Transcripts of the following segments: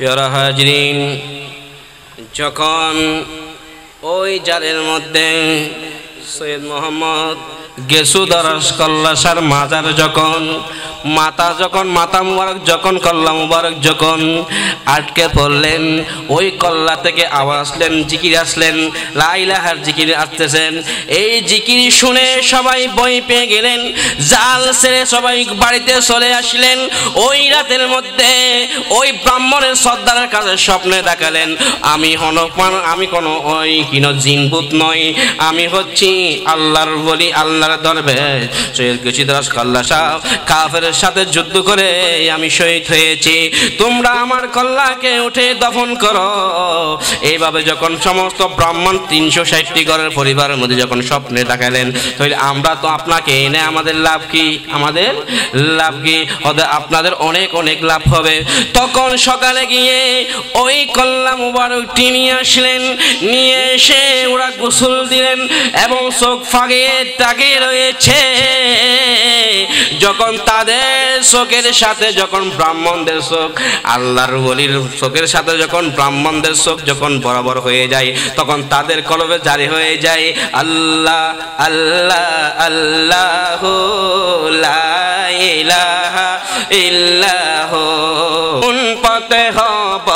প্রিয় হাজরিন, যখন ওই জালের মধ্যে সৈয়দ মোহাম্মদ গেসুদারাস কল্লাসার মাজার যখন মাথা মুবারক যখন কল্লা মুবারক যখন আটকে পড়লেন, ওই কল্লা থেকে আওয়াজ আসলেন, জিকির আসলেন, লা ইলাহার জিকির আসতেছেন। এই জিকির শুনে সবাই ভয় পেয়ে গেলেন, জাল ছেড়ে সবাই বাড়িতে চলে আসলেন। ওই রাতের মধ্যে ওই ব্রাহ্মণের সর্দারের কাছে স্বপ্নে দেখালেন, আমি কোনো ওই জিনভূত নই, আমি হচ্ছি আল্লাহর বলি, আল্লাহর দরবেশ সৈয়দ গেসুদারাস কল্লাসা। কাফের সাথে যুদ্ধ করে আমি শহীদ হয়েছি, তোমরা আমার কল্লাকে উঠে দফন করো। এইভাবে যখন সমস্ত ব্রাহ্মণ 360টি ঘরের পরিবারের মধ্যে যখন স্বপ্নে দেখালেন, তাহলে আমরা তো আপনাকে এনে আমাদের লাভ কি, আমাদের লাভ কি, আপনাদের অনেক অনেক লাভ হবে। তখন সকালে গিয়ে ওই কল্লা মুবারকটি নিয়ে আসলেন, নিয়ে এসে ওরা গোসল দিলেন এবং চোখ ফাঁকিয়ে তাকিয়ে রয়েছে। যখন তাদের চোখের সাথে যখন ব্রাহ্মণদের চোখ, আল্লাহর ওলির চোখের সাথে যখন ব্রাহ্মণদের চোখ যখন বরাবর হয়ে যায়, তখন তাদের কলবে জারি হয়ে যায় আল্লাহ আল্লাহ আল্লাহু লা ইলাহা ইল্লাহু। কোন পথে হব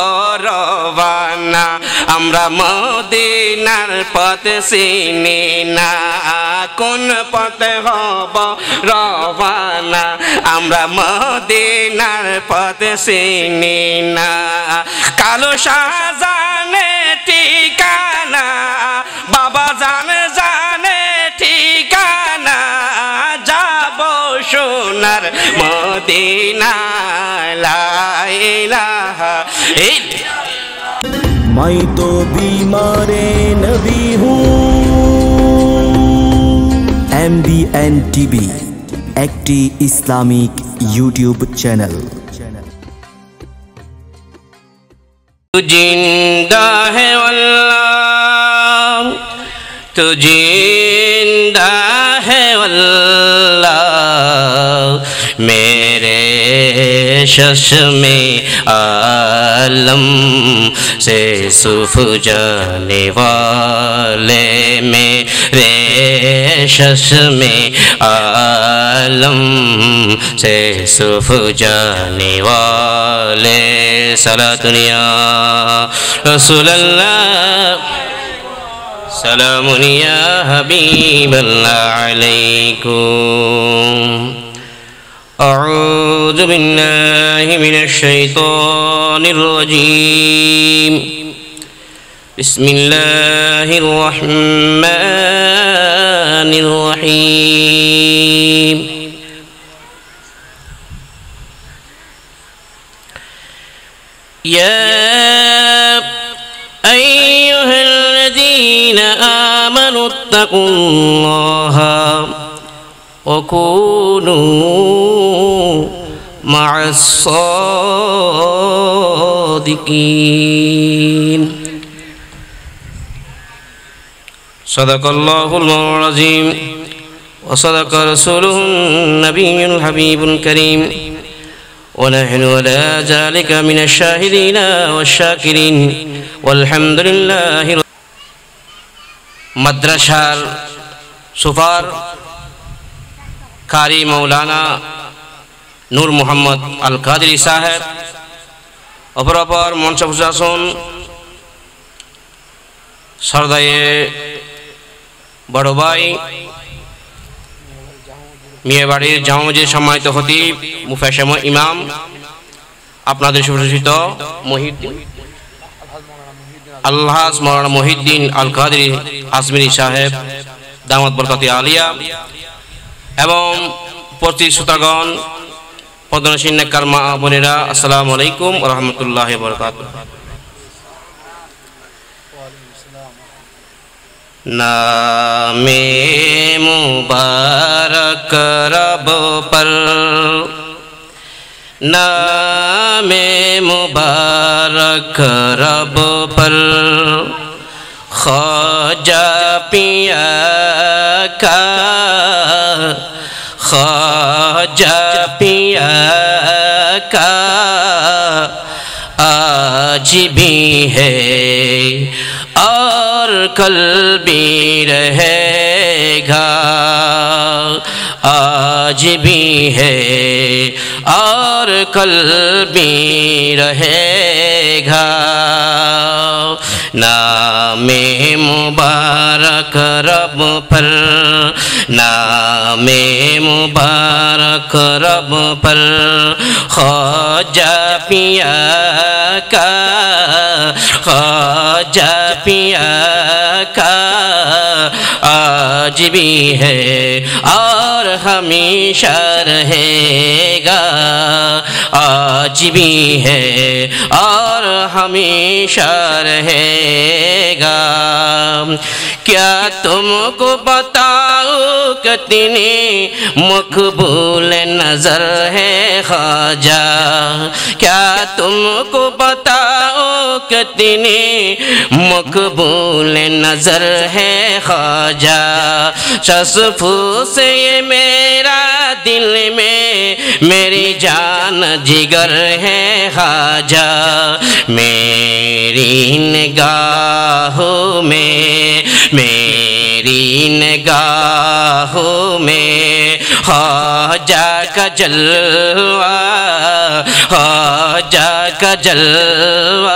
রওয়ানা, আমরা মদিনার পথ চিনি না। কোন পথে হব রওয়ানা, আমরা মদিনার পথ চিনি না। কালো শাহজানে ঠিকানা, বাবা জানে ঠিকানা, যাব সোনার মদিনা। লা ইলাহা ইল্লাল্লাহ। मैं तो बीमारे नबी हूँ। MBN TV একটি ইসলামিক ইউটিউব চ্যানেল। तू जिंदा है अल्लाह, तू जिंदा है अल्लाह, मेरे चश्मे आलम से सुफ जाने वाले, मेरे चश्मे आलम से सुफ जाने वाले। सलातुनिया रसूलल्लाह, सलामुनिया हबीबल्लाह अलैकुम। أعوذ بالله من الشيطان الرجيم، بسم الله الرحمن الرحيم. يا أيها الذين آمنوا اتقوا الله وكونوا مع الصادقين. صدق الله العظيم وصدق رسوله النبي الحبيب الكريم، ونحن على ذلك من الشاهدين والشاكرين والحمد لله. মাদ্রাসার সুপার কারি মৌলানা নূর মোহাম্মদ আল কাদরি সাহেব, অপরাপর মঞ্চ প্রশাসন সরদায়ে বড় ভাই মিয়াবাড়ির জামা মসজিদের সম্মানিত খতিব মুফাসসির ইমাম, আপনাদের সুপরিচিত আলহাজ মাওলানা মহিউদ্দিন আল কাদরি আজমিরি সাহেব দামাত বরকাতে আলিয়া, এবং প্রতি শ্রোতাগণ, পদ্মনশীন নেককার মা বোনেরা, আসসালামু আলাইকুম ওয়া রাহমাতুল্লাহি ওয়া বারাকাতুহু। नामे मुबारक रब पर, नामे मुबारक रब पर, ख्वाजा पिया का, ख्वाजा पिया का آج بھی ہے اور کل بھی رہے گا آج بھی ہے اور کل بھی رہے گا نام مبارک رب پر نام مبارک رب پر خواجہ پیا کا خواجہ پیا کا آج بھی ہے اور ہمیشہ رہے گا آج بھی ہے اور ہمیشہ رہے گا کیا تم کو بتاؤ کتنی مقبول نظر ہے خواجہ کیا تم کو بتاؤ کتنی مقبول نظر ہے خواجہ شصفو سے یہ میرا دل میں میری جان جگر ہے خواجہ میری نگاہوں میں میری نگاہوں میں خواجہ کا جلوہ خواجہ کا جلوہ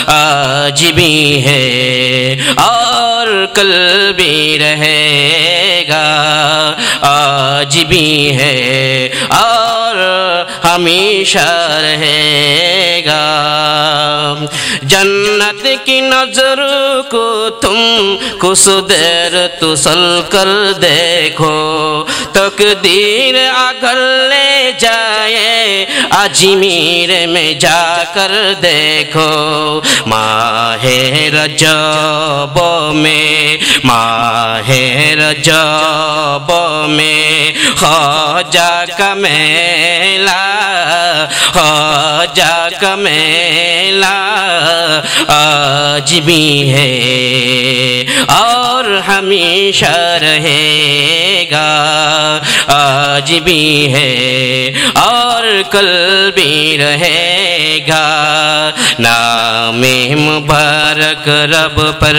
آج بھی ہے اور کل بھی رہے گا آج بھی ہے اور ہمیشہ رہے گا جنت کی نظر کو تم کچھ دیر تسل کر دیکھو تقدیر اگر لے جائے اجمیر میں جا کر دیکھو ماہ رجب میں ماہ رجب میں خواجہ کا میلہ خواجہ کا میلہ آج بھی ہے اور ہمیشہ رہے گا آج بھی ہے اور کل بھی رہے گا نام مبارک رب پر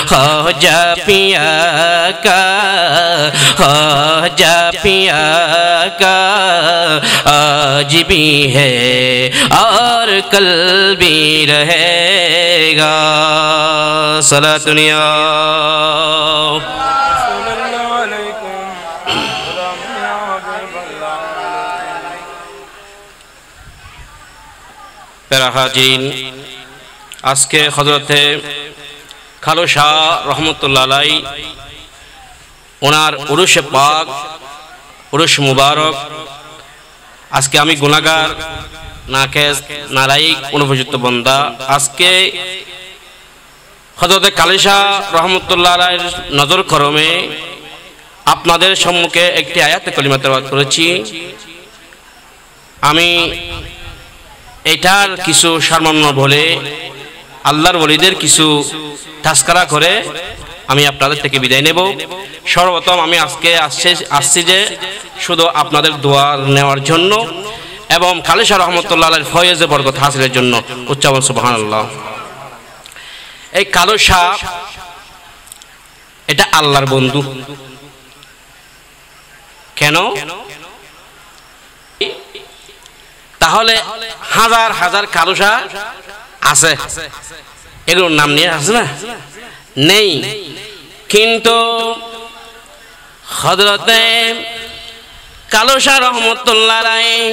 خواجہ پیا کا خواجہ پیا کا آج بھی ہے اور کل بھی رہے گا صلاۃ دنیا প্যারা হাজিরিন আজকে হযরতে খালু শাহ রহমতুল্লাহ আলাই ওনার উরুশে পাক উরুশ মুবারক আজকে আমি গুনাহগার নাকেস নালাইক অনুপযুক্ত বান্দা আজকে হযরতে খালু শাহ রহমতুল্লাহ আলাইর নজর করমে আপনাদের সম্মুখে একটি আয়াত কালিমা তেলাওয়াত করেছি আমি এটার কিছু সামান্য বলে আল্লাহর ওলিদের কিছু তাস্কারা করে আমি আপনাদের থেকে বিদায় নেব সর্বপ্রথম আমি আজকে আসছি যে শুধু আপনাদের দোয়া নেওয়ার জন্য এবং খালু শাহ রহমতুল্লাহ আলাইহির ফয়েজে বরকত হাসিলের জন্য উচ্চারণ সুবহানাল্লাহ এই খালু শাহ এটা আল্লাহর বন্ধু কেন তাহলে হাজার হাজার খালু শাহ আছে এগুলোর নাম নিয়ে আছে না নেই কিন্তু হযরতে খালু শাহ রহমতুল্লাহ আলাইহি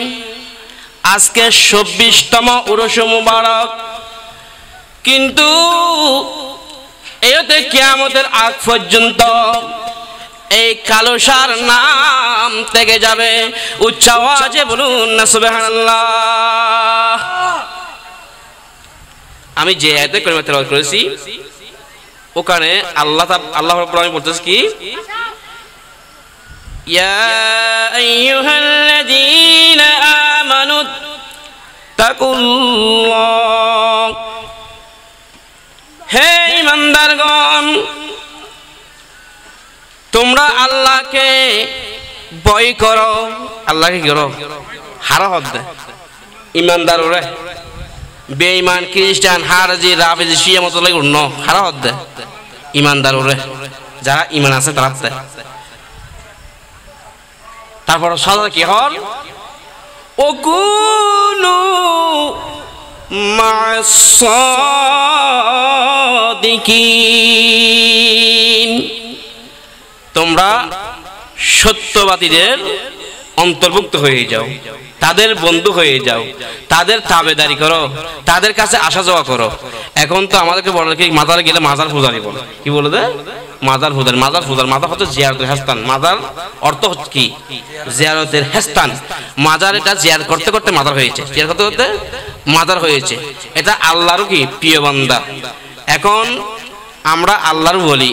আজকে ২৪তম উরুস মুবারক কিন্তু এতে কিয়ামতের আগ পর্যন্ত এই খালু শাহর নাম থেকে যাবে উচ্চ আওয়াজে বলুন না সুবহানাল্লাহ আমি যে আয়াতে কালিমা তেলাওয়াত করেছি ওখানে আল্লাহ রাব্বুল আলামিন বলতেছে কি ইয়া আইয়ুহাল্লাযীনা আমানু তাকুল্লাহ হে ঈমানদারগণ তোমরা আল্লাহকে ভয় করো আল্লাহকে কি করো হারা হদ দে ঈমানদার ওরে বেঈমান খ্রিস্টান হারজি রাফেজি শিয়া মত লাগে অন্য খারাপ হতে ইমানদার ওরে যারা ইমান আছে তারা তারপর সাদা কি হল ওকুনু মা'আস-সাদিকিন তোমরা সত্যবাদীদের অন্তর্ভুক্ত হয়ে যাও তাদের বন্ধু হয়ে যাও তাদের তাবেদারি করো তাদের কাছে আসা যাওয়া করো এখন তো আমাদেরকে বলে কি মাজার গেলে মাজার পূজারি বলে কি বলে দেয় মাজার পূজারি মাজার হচ্ছে জিয়ারতের স্থান মাজার অর্থ হচ্ছে কি জিয়ারতের স্থান মাজার এটা জিয়ারত করতে করতে মাজার হয়েছে জিয়ারত করতে করতে মাজার হয়েছে এটা আল্লাহর কি প্রিয় বান্দা এখন আমরা আল্লাহর বলি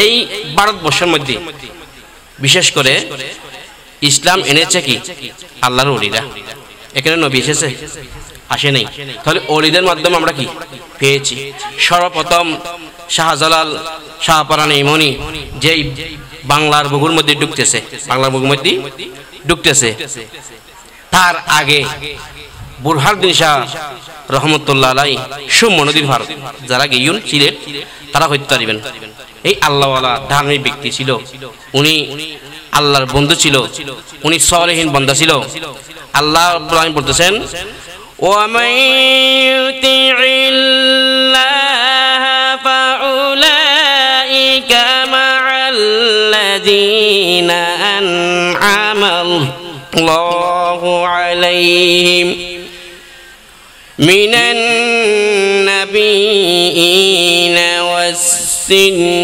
এই ভারতবর্ষের মধ্যে বিশেষ করে ইসলাম এনেছে কি আল্লাহর ওলিরা এখানে নবী এসেছে আসে নাই তাহলে ওলিদের মাধ্যমে আমরা কি পেয়েছি সর্বপ্রথম শাহজালাল শাহপরান ইমনি যেই বাংলার বুকুর মধ্যে ঢুকতেছে তার আগে বুরহানুদ্দিন শাহ রহমতুল্লাহ আলাই সুমনদীর ভারত যারা গিয়েন ছিলেন তারা হইতে পারিবেন এই আল্লাহওয়ালা ধার্মিক ব্যক্তি ছিল উনি আল্লাহর বন্ধু ছিল উনি সলেহীন বান্দা ছিল আল্লাহ রাব্বুল বলতেছেন ওয়ামান ইউতি'িল্লাহ ফাউলাইকা মা'আল্লাযীনা আন'আমাল্লাহু আলাইহিম মিনান নাবিয়্যিনা ওয়াস-সিদ্দীকিনা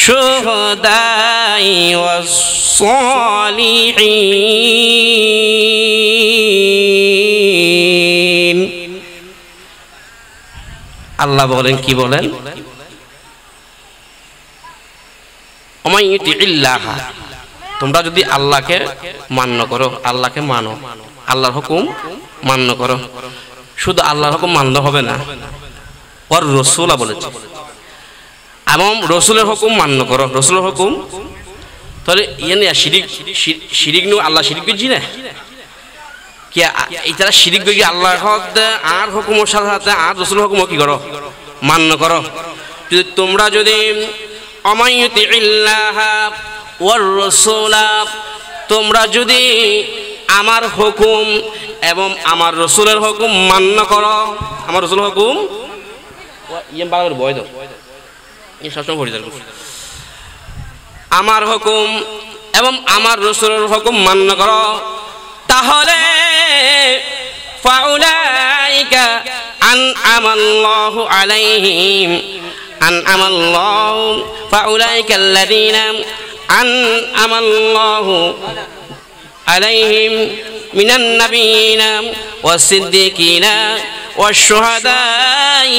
والشهداء والصالحين আল্লাহ বলেন কি বলেন ওমান ইউতি'িল্লাহ তোমরা যদি আল্লাহকে মান্য করো আল্লাহকে মানো আল্লাহর হুকুম মান্য করো শুধু আল্লাহর হুকুম মানলে হবে না ওর রাসূলা বলেছে এবং রসুলের হুকুম মান্য করো রসুলের হুকুম তাহলে ইয়ানি শিরিক নু আল্লাহ শিরিক করছি না কি এটারা শিরিক করি আল্লাহ আর হুকুমের সাথে সাথে আর রসুলের হুকুম কি করো মান্য করো যদি তোমরা যদি অমাইয়ুতিল্লাহ ওয়ার রাসূলা তোমরা যদি আমার হুকুম এবং আমার রসুলের হুকুম মান্য করো আমার রসুলের হুকুম ইয়ে বাংলার বয় দাও আমার হুকুম এবং আমার রাসূলের হুকুম মান্য করো তাহলে ফাউলাইকা আন'আমাল্লাহু আলাইহিম আন'আমাল্লাহু ফাউলাইকাল্লাযীনা আন'আমাল্লাহু আলাইহিম মিনান নাবিয়্যিনা ওয়াস-সিদ্দীকিনা والشهداء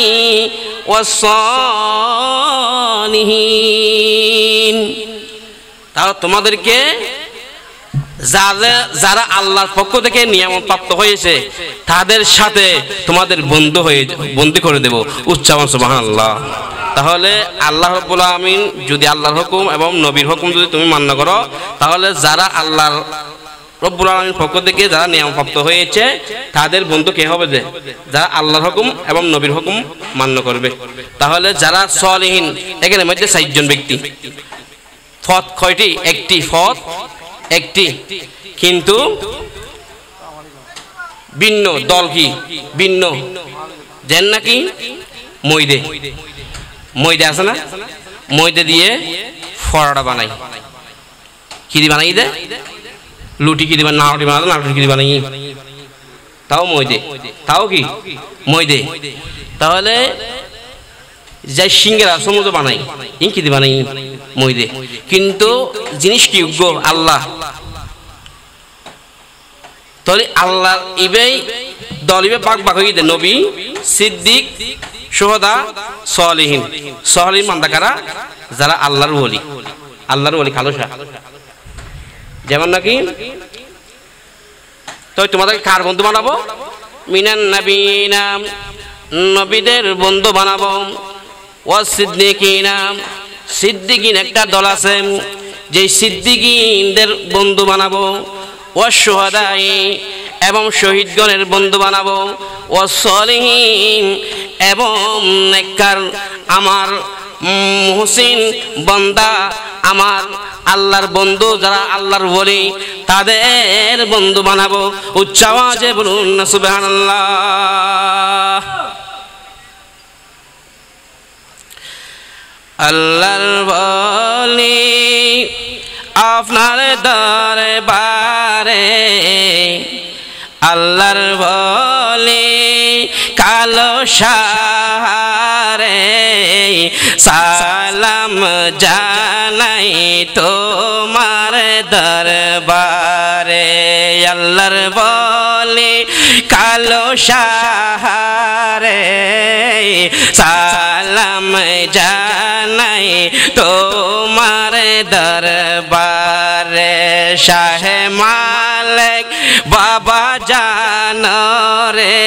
والصالحين তারা তোমাদেরকে যারা আল্লাহর পক্ষ থেকে নিয়ামত প্রাপ্ত হয়েছে তাদের সাথে তোমাদের বন্ধু করে দেব উচ্চারণ সুবহানাল্লাহ তাহলে আল্লাহ রাব্বুল আলামিন যদি আল্লাহর হুকুম এবং নবীর হুকুম যদি তুমি মান্য করো তাহলে যারা আল্লাহর রব্বুল আলামিনের পক্ষ থেকে যারা নিয়ামতপ্রাপ্ত হয়েছে তাদের বন্ধু কে হবে যে যারা আল্লাহর হুকুম এবং নবীর হুকুম মান্য করবে তাহলে যারা সলিহিন এখানে মধ্যে 4 জন ব্যক্তি ফত কয়টি একটি ফত একটি কিন্তু ভিন্ন দল কি ভিন্ন যেন নাকি ময়দা আছে না ময়দা দিয়ে ফরাড়া বানাই কি দিয়ে বানাই দে লুটি কি দিবেন নাড়ি বানাতো নাড়ি কি দিবেন তাও ময়দে তাও কি ময়দে তাহলে যাই সিঙ্গারা সমুদ্র বানাই কি দিবেন ময়দে কিন্তু জিনিস কি যোগ্য আল্লাহ তাহলে আল্লাহ ইবেই দলিবে পাক পাক হয়ে দেন নবী সিদ্দিক শুহাদা সলিহিন মান্দাকারা যারা আল্লাহর ওলি খালসা যেমন নাকি তো তোমাদের কার বন্ধু বানাবো মিনান নাবিয়িনা নবীদের বন্ধু বানাবো ওয়াস সিদ্দিকিনা সিদ্দিকিন একটা দল আছে যে সিদ্দিকিনদের বন্ধু বানাবো ওয়াশ-শুহাদাই এবং শহীদগণের বন্ধু বানাবো, ওয়াস-সালিহিন এবং নেককার আমার মুহসিন বান্দা, আমার আল্লাহর বন্ধু যারা আল্লাহর ওলি তাদের বন্ধু বানাবো। উচ্চ আওয়াজে বলুন না সুবহানাল্লাহ। আল্লাহর ওলি আপনার দরবারে, আল্লাহর ওলি কালো শাহরে, সালাম জানাই তোমার দরবারে। আল্লাহর ওলি কালো শাহরে, সালাম জানাই তোমার দরবারে। শাহে মালিক বাবা জানো রে,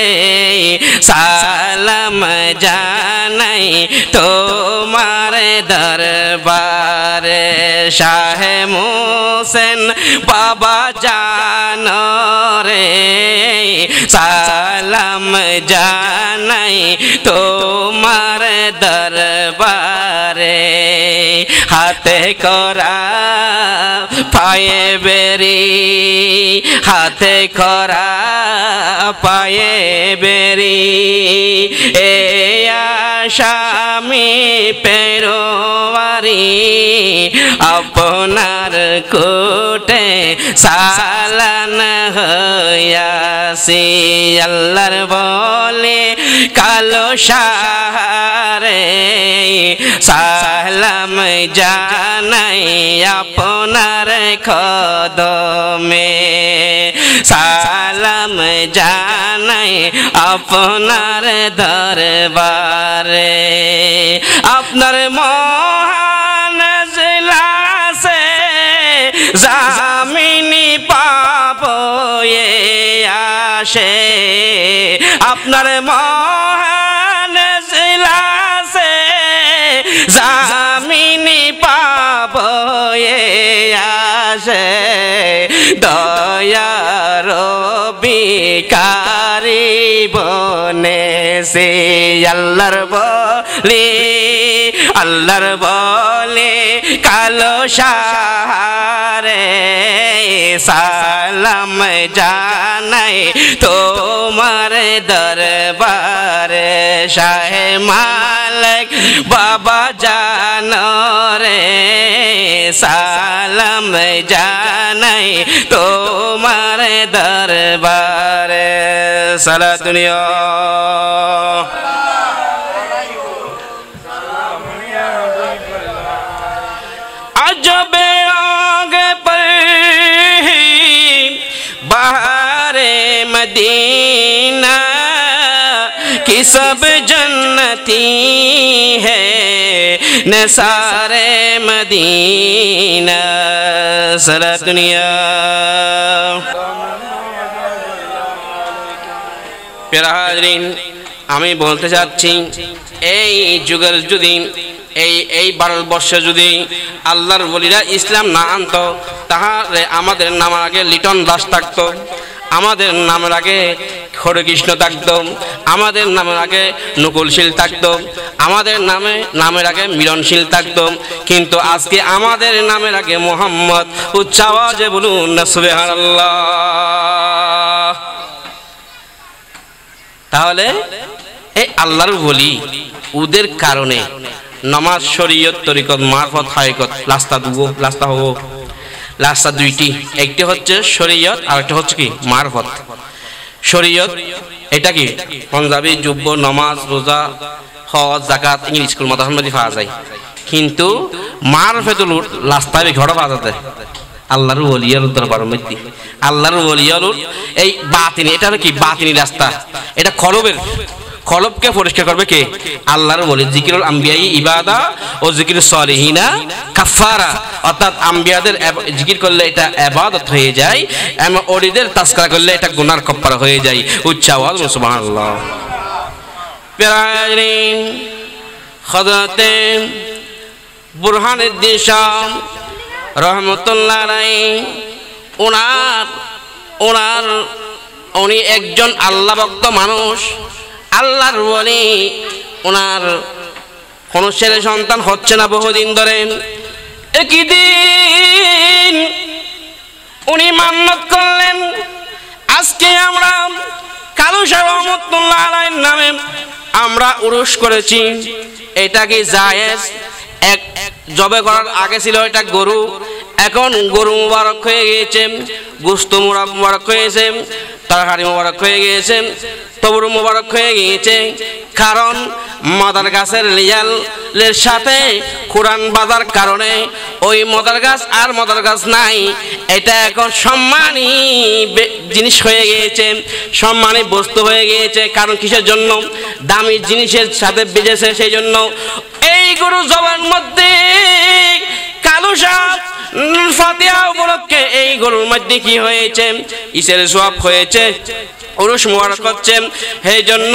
সালাম জানাই তোমার দরবারে। শাহে মুহসিন বাবা জানো রে, সালাম জানাই তোমার দরবারে। হাতে করা পায়ে বেরি, হাতে করা পায়ে বেরি, এ আসামি পেরোয়ারি, আপনার কোটে সালান হইয়াছি। আল্লাহর বলে কালো শাহরে, সালাম জানাই আপনার কদমে, সালাম জানাই আপনার দরবারে। আপনার মহান জিলাসে জামিনী পাবো এ আসে, আপনার মহান জিলাসে জামিনী পাবো এ আসে। দয়ার বিকারি বনে সে আল্লাহর বলে, আল্লাহর বলে কালো শাহরে, সালাম জানাই তোমার দরবারে। শাহে মালিক বাবা জানো রে, সালাম জানাই তোমার দরবারে। সারা দুনিয়া আজবে আগে पर बहारे मदीना की सब जन्नती है नसारे मदीना। सारा दुनिया প্রিয় হাজরিন, আমি বলতে চাচ্ছি এই যুগের যদি এই ভারতবর্ষে যদি আল্লাহর ওলিরা ইসলাম না আনতো, তাহলে আমাদের নামের আগে লিটন দাস থাকতো, আমাদের নামের আগে হরেকৃষ্ণ থাকতো, আমাদের নামের আগে নকুলশীল থাকতো, আমাদের নামের আগে মিলনশীল থাকতো। কিন্তু আজকে আমাদের নামের আগে মোহাম্মদ। উচ্চ আওয়াজে বলুন না সুবহানাল্লাহ। তাহলে এই আল্লাহর ওলি ওদের কারণে নামাজ, শরীয়ত, তরিকত, মারফত, হাকিকত, রাস্তা হবো রাস্তা দুইটি, একটি হচ্ছে শরীয়ত আর একটা হচ্ছে কি মারফত। শরীয়ত এটা কি পাঞ্জাবি, জুব্ব, নামাজ, রোজা, হজ, যাকাত, ইংলিশ স্কুল, মাদ্রাসা মধ্যে পাওয়া যায়। কিন্তু মারফতুল রাস্তায় ঘর পাওয়া যায় আল্লাহর ওলিয়ার দরবার মধ্যে। আল্লাহর ওলিয়ার এই বাতিনি, এটা কি বাতিনি রাস্তা, এটা কলবকে পরিষ্কার করবে কে? আল্লাহর ওলি। জিকিরুল আম্বিয়াই ইবাদা ও জিকিরুস সালিহিনা কাফারা, অর্থাৎ আম্বিয়াদের জিকির করলে এটা ইবাদত হয়ে যায়, এবং ওলিদের তাজকিরা করলে এটা গুনার কাফারা হয়ে যায়। উচ্চ আওয়াজ সুবহানাল্লাহ। প্যারাইন হযরতে বুরহানুদ্দিন শাহ রহমতুল্লাহ আলাইহি ওনার উনি একজন আল্লাহ ভক্ত মানুষ, আল্লাহর ওলি। ওনার কোনো ছেলে সন্তান হচ্ছে না বহুদিন ধরে। একই দিন উনি মান্নত করলেন, আজকে আমরা কালু শাহ রহমতুল্লাহ আলাইহির নামে আমরা উরুস করেছি, এটা কি জায়েজ? এক জবে করার আগে ছিল এটা গরু, এখন গরু মুবারক হয়ে গিয়েছে, গোশত মুবারক হয়েছে, তরকারি মুবারক হয়ে গিয়েছে, তবুর মুবারক হয়ে গিয়েছে। কারণ মদার গাছের লিয়ালের সাথে কোরআন বাঁধার কারণে ওই মদার গাছ আর মদার গাছ নাই, এটা এখন সম্মানী জিনিস হয়ে গিয়েছে, সম্মানী বস্তু হয়ে গিয়েছে। কারণ কিসের জন্য? দামি জিনিসের সাথে বেজেছে, সেই জন্য। এই গরু জবান মধ্যে কালু সাপ ফাতিহা উপলক্ষে এই গরুর মধ্যে কি হয়েছে? ইসের সোয়াব হয়েছে, উরুস মুবারক হচ্ছে, সেই জন্য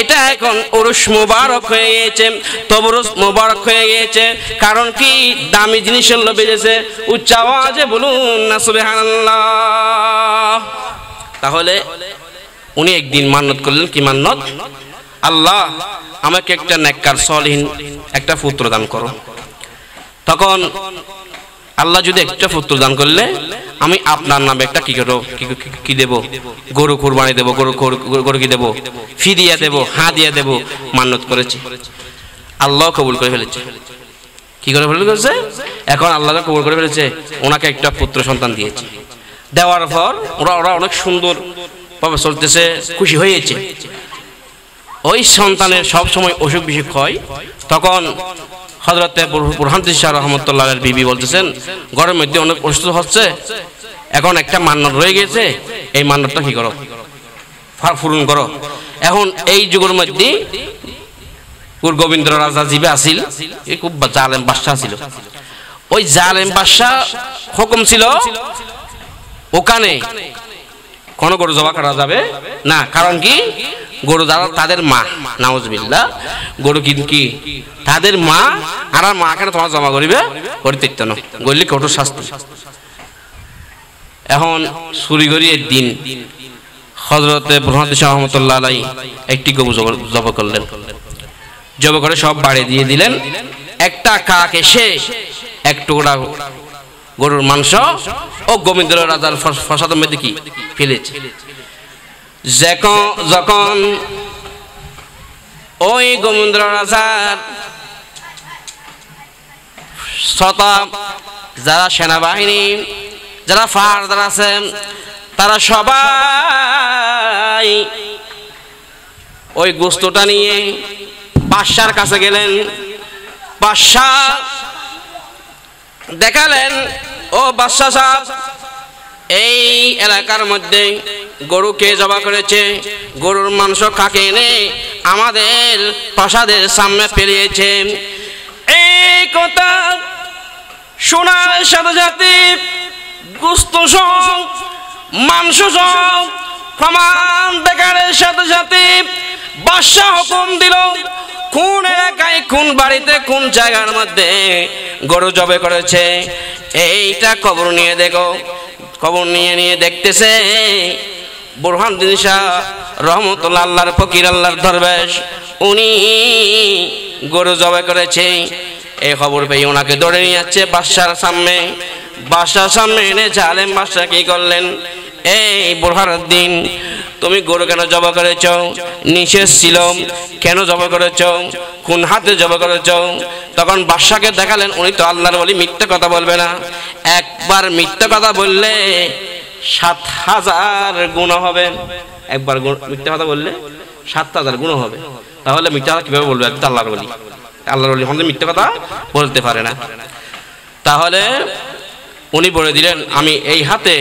এটা এখন উরুস মুবারক হয়ে গিয়েছে, তবরুস মুবারক হয়ে গিয়েছে। কারণ কি? দামি জিনিসের লোভে বেজেছে। উচ্চ আওয়াজে বলুন না সুবহানাল্লাহ। তাহলে উনি একদিন মান্নত করলেন, কি মান্নত? আল্লাহ আমাকে একটা নেককার সলিহীন একটা পুত্র দান করো। তখন আল্লাহ যদি একটা পুত্র দান করলে আমি আপনার নামে একটা কি দেব? গরু কুরবানি দেব, গরু কি দেব? ফিদিয়া দেব, হাদিয়া দেব। মান্নত করেছে, আল্লাহ কবুল করে ফেলেছে। কি করে ফেলেছে? এখন আল্লাহ কবুল করে ফেলেছে, ওনাকে একটা পুত্র সন্তান দিয়েছে। দেওয়ার পর ওরা অনেক সুন্দর ভাবে চলতেছে, খুশি হয়েছে। ওই সন্তানের সব সময় অসুখ বিসুখ হয়। তখন হযরতে বুরহান শাহ রহমতুল্লাহ আলাইহির বিবি বলতেছেন, ঘরের মধ্যে অনেক অসুস্থ হচ্ছে, এখন একটা মান্নত রয়ে গেছে, এই মান্নতটা কি করো? পূরণ করো। এখন এই যুগের মধ্যে গোবিন্দ রাজা জিবে আসিল, এই খুব জালেম বাদশাহ ছিল। ওই জালেম বাদশাহ হুকুম ছিল ওখানে কোনো গরু জবা করা যাবে না। কারণ কি? গরু যারা তাদের মা, নাউজুবিল্লাহ, গরু কি তাদের মা, আর মা কেন তোমার জমা করিবে? করতে না, গরলি কঠোর শাস্তি। এখন চুরি করি একদিন হযরতে বুরহান শাহ রহমতুল্লাহ আলাইহি একটি গরু জবা করলেন। জবা করে সব বাড়ি দিয়ে দিলেন। একটা কাক এসে এক টুকরা গরুর মাংস ও গোবিন্দ রাজার প্রসাদের মধ্যে কি ফেলেছে। যখন ওই গোবিন্দ রাজার যারা সেনাবাহিনী, যারা ফারদার আছেন, তারা সবাই ওই গোস্তটা নিয়ে বাদশার কাছে গেলেন। বাদশাহ দেখালেন, ও বাদশাহ সাহেব, এই এলাকার মধ্যে গরু কে জবা করেছে? গরুর মাংস কাকে এনে আমাদের প্রাসাদের সামনে ফেলিয়েছে। এই কথা শোনার সাথে সাথে গোস্ত সহ মাংস সহ প্রমাণ দেখার সাথে সাথে বাদশাহ হুকুম দিল, কোন এলাকায়, কোন বাড়িতে, কোন জায়গার মধ্যে গরু জবে করেছে এইটা খবর নিয়ে দেখো। খবর নিয়ে দেখতেছে বুরহান শাহ রহমতুল্লাহ আল্লাহর ফকির, আল্লাহর দরবেশ, উনি গরু জবে করেছে। এই খবর পেয়ে ওনাকে ধরে নিয়ে যাচ্ছে বাদশার সামনে। বাদশার সামনে এনে জালেম বাদশা কি করলেন, এই বুরহানুদ্দিন, তুমি গরু কেন জবা করেছ? নিষেধ ছিল, কেন জবা করেছ? কোন হাতে জবা করেছ? তখন বাদশাকে দেখালেন, উনি তো আল্লাহর ওলি, মিথ্যা কথা বলবে না। একবার মিথ্যা কথা বললে ৭,০০০ গুণ হবে। একবার মিথ্যা কথা বললে ৭,০০০ গুণ হবে। তাহলে মিথ্যা কথা কিভাবে বলবে? একদম আল্লাহর ওলি, আল্লাহর ওলি হলে মিথ্যা কথা বলতে পারে না। তাহলে উনি বলে দিলেন, আমি এই হাতে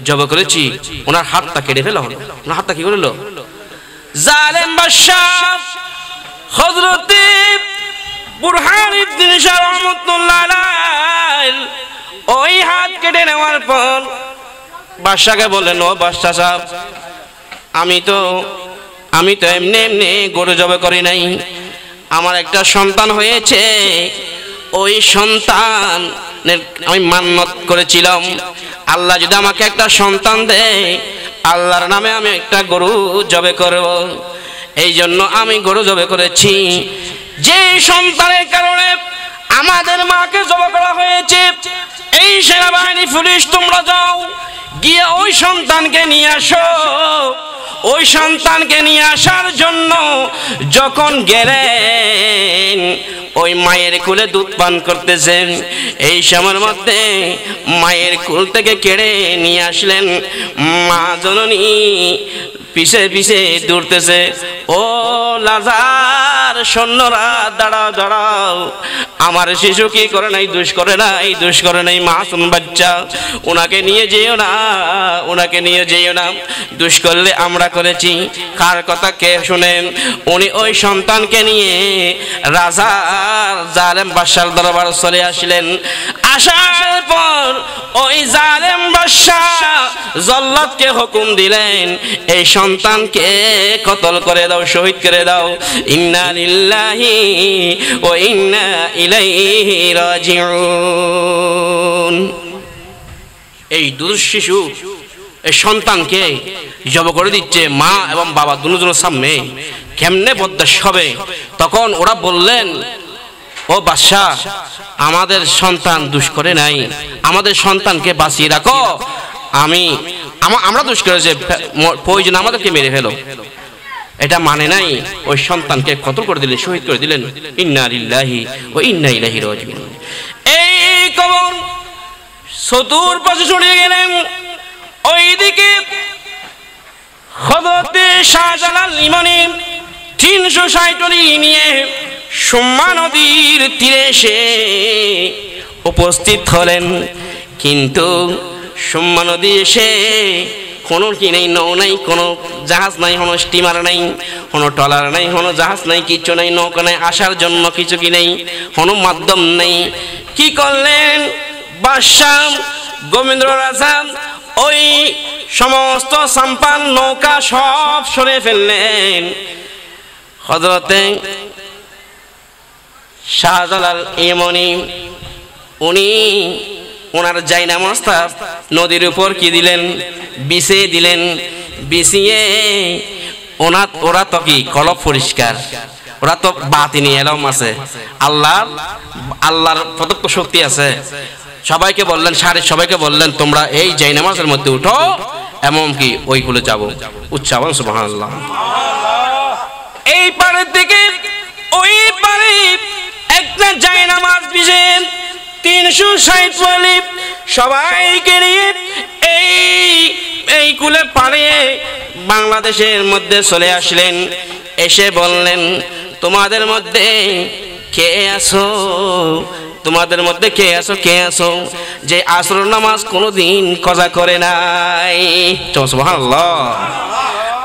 জবা করেছি। ওনার হাতটা কেটে ফেলা হলো। ওনার হাতটা কি করলো? জালেম বাদশাহ হযরতে বুরহান শাহ রহমতুল্লাহ আলাইহি ওই হাত কেটে নেওয়ার পর বাদশাকে বললেন, ও বাদশাহ সাহেব, আমি তো এমনি এমনি গরু জবা করি নাই, আমার একটা সন্তান হয়েছে। ওই সন্তান আমি মান্নত করেছিলাম, আল্লাহ যদি আমাকে একটা সন্তান দেয়, আল্লাহর নামে আমি একটা গরু জবে করব। এই জন্য আমি গরু জবে করেছি। যে সন্তানের কারণে আমাদের মাকে জবে করা হয়েছে, এই সেনাবাহিনী পুলিশ তোমরা যাও, গিয়ে ওই সন্তানকে নিয়ে আসো। ওই সন্তানকে নিয়ে আসার জন্য যখন গেলেন, ওই মায়ের কোলে দুধ পান করতেছেন, এই সময়ের মধ্যে মায়ের কোল থেকে কেড়ে নিয়ে আসলেন। মা জননী পিছে পিছে দৌড়তেছে, ও লাজার সৈন্যরা দাঁড়াও দাঁড়াও, আমার শিশু কি করে নাই, দোষ করে নাই, দোষ করে নাই, মাসুম বাচ্চা, ওনাকে নিয়ে যেও না, ওনাকে নিয়ে যেও না, দোষ করলে আমরা করেছি। কার কথা কে শুনেন? উনি ওই সন্তানকে নিয়ে রাজার জালেম বাদশার দরবার চলে আসলেন। আসার পর ওই জালেম বাদশাহ জল্লাদকে হুকুম দিলেন, এই সন্তানকে কতল করে দাও, শহীদ করে দাও। ইন্না লিল্লাহি ওয়া ইন্না ইলাইহি রাজিউন। এই দুধ শিশু, এই সন্তানকে জব করে দিচ্ছে মা এবং বাবা দুজনের সামনে। কেমনে বরদাস্ত হবে? তখন ওরা বললেন, ও বাদশাহ, আমাদের সন্তান দোষ করে নাই, আমাদের সন্তানকে বাঁচিয়ে রাখো। আমরা দোষ করেছি, প্রয়োজন আমাদেরকে মেরে ফেলো। এটা মানে নাই, ওই সন্তানকে কতল করে দিলেন, শহীদ করে দিলেন। ইন্না লিল্লাহি ওয়া ইন্না ইলাইহি রাজিউন। এই খবর চতুর্পাশে ছড়িয়ে গেলেন। ওইদিকে হযরত শাহজালাল ইমানি 360 নিয়ে সুরমা নদীর তীরে এসে উপস্থিত হলেন। কিন্তু সুরমা নদী এসে কোনো কি নেই, নৌ নাই, কোনো জাহাজ নাই, কোনো স্টিমার নাই, কোনো ট্রলার নাই, কোনো জাহাজ নাই, কিছু নাই, নৌকা নাই, আসার জন্য কিছু কি নেই, কোনো মাধ্যম নেই। কি করলেন বাদশাহ গোবিন্দ রাজা? ওই সমস্ত সাম্পান নৌকা সব সরে ফেললেন। হযরতে শাহজালাল ইমানি উনি ওনার জায়নামাজটা নদীর উপর কি দিলেন, বিছিয়ে দিলেন। বিছিয়ে ওরা তো কি কলব পরিষ্কার, ওরা তো বাতিনি এলম আছে, আল্লাহর প্রত্যক্ষ শক্তি আছে। সবাইকে বললেন, সবাইকে বললেন, তোমরা এই জায়নামাজের মধ্যে উঠো, এমনকি ওই কুলে যাবো। উচ্চারণ সুবহানাল্লাহ। এই পারের থেকে ওই পারে একটা জায়নামাজ বিছেন, 360 পড়লে সবাইকে নিয়ে এই কুলের পাড়ে বাংলাদেশের মধ্যে চলে আসলেন। এসে বললেন, তোমাদের মধ্যে কে আছো, তোমাদের মধ্যে কে আছো, কে আছো যে আসর নামাজ কোনোদিন কজা করে নাই? সুবহানাল্লাহ।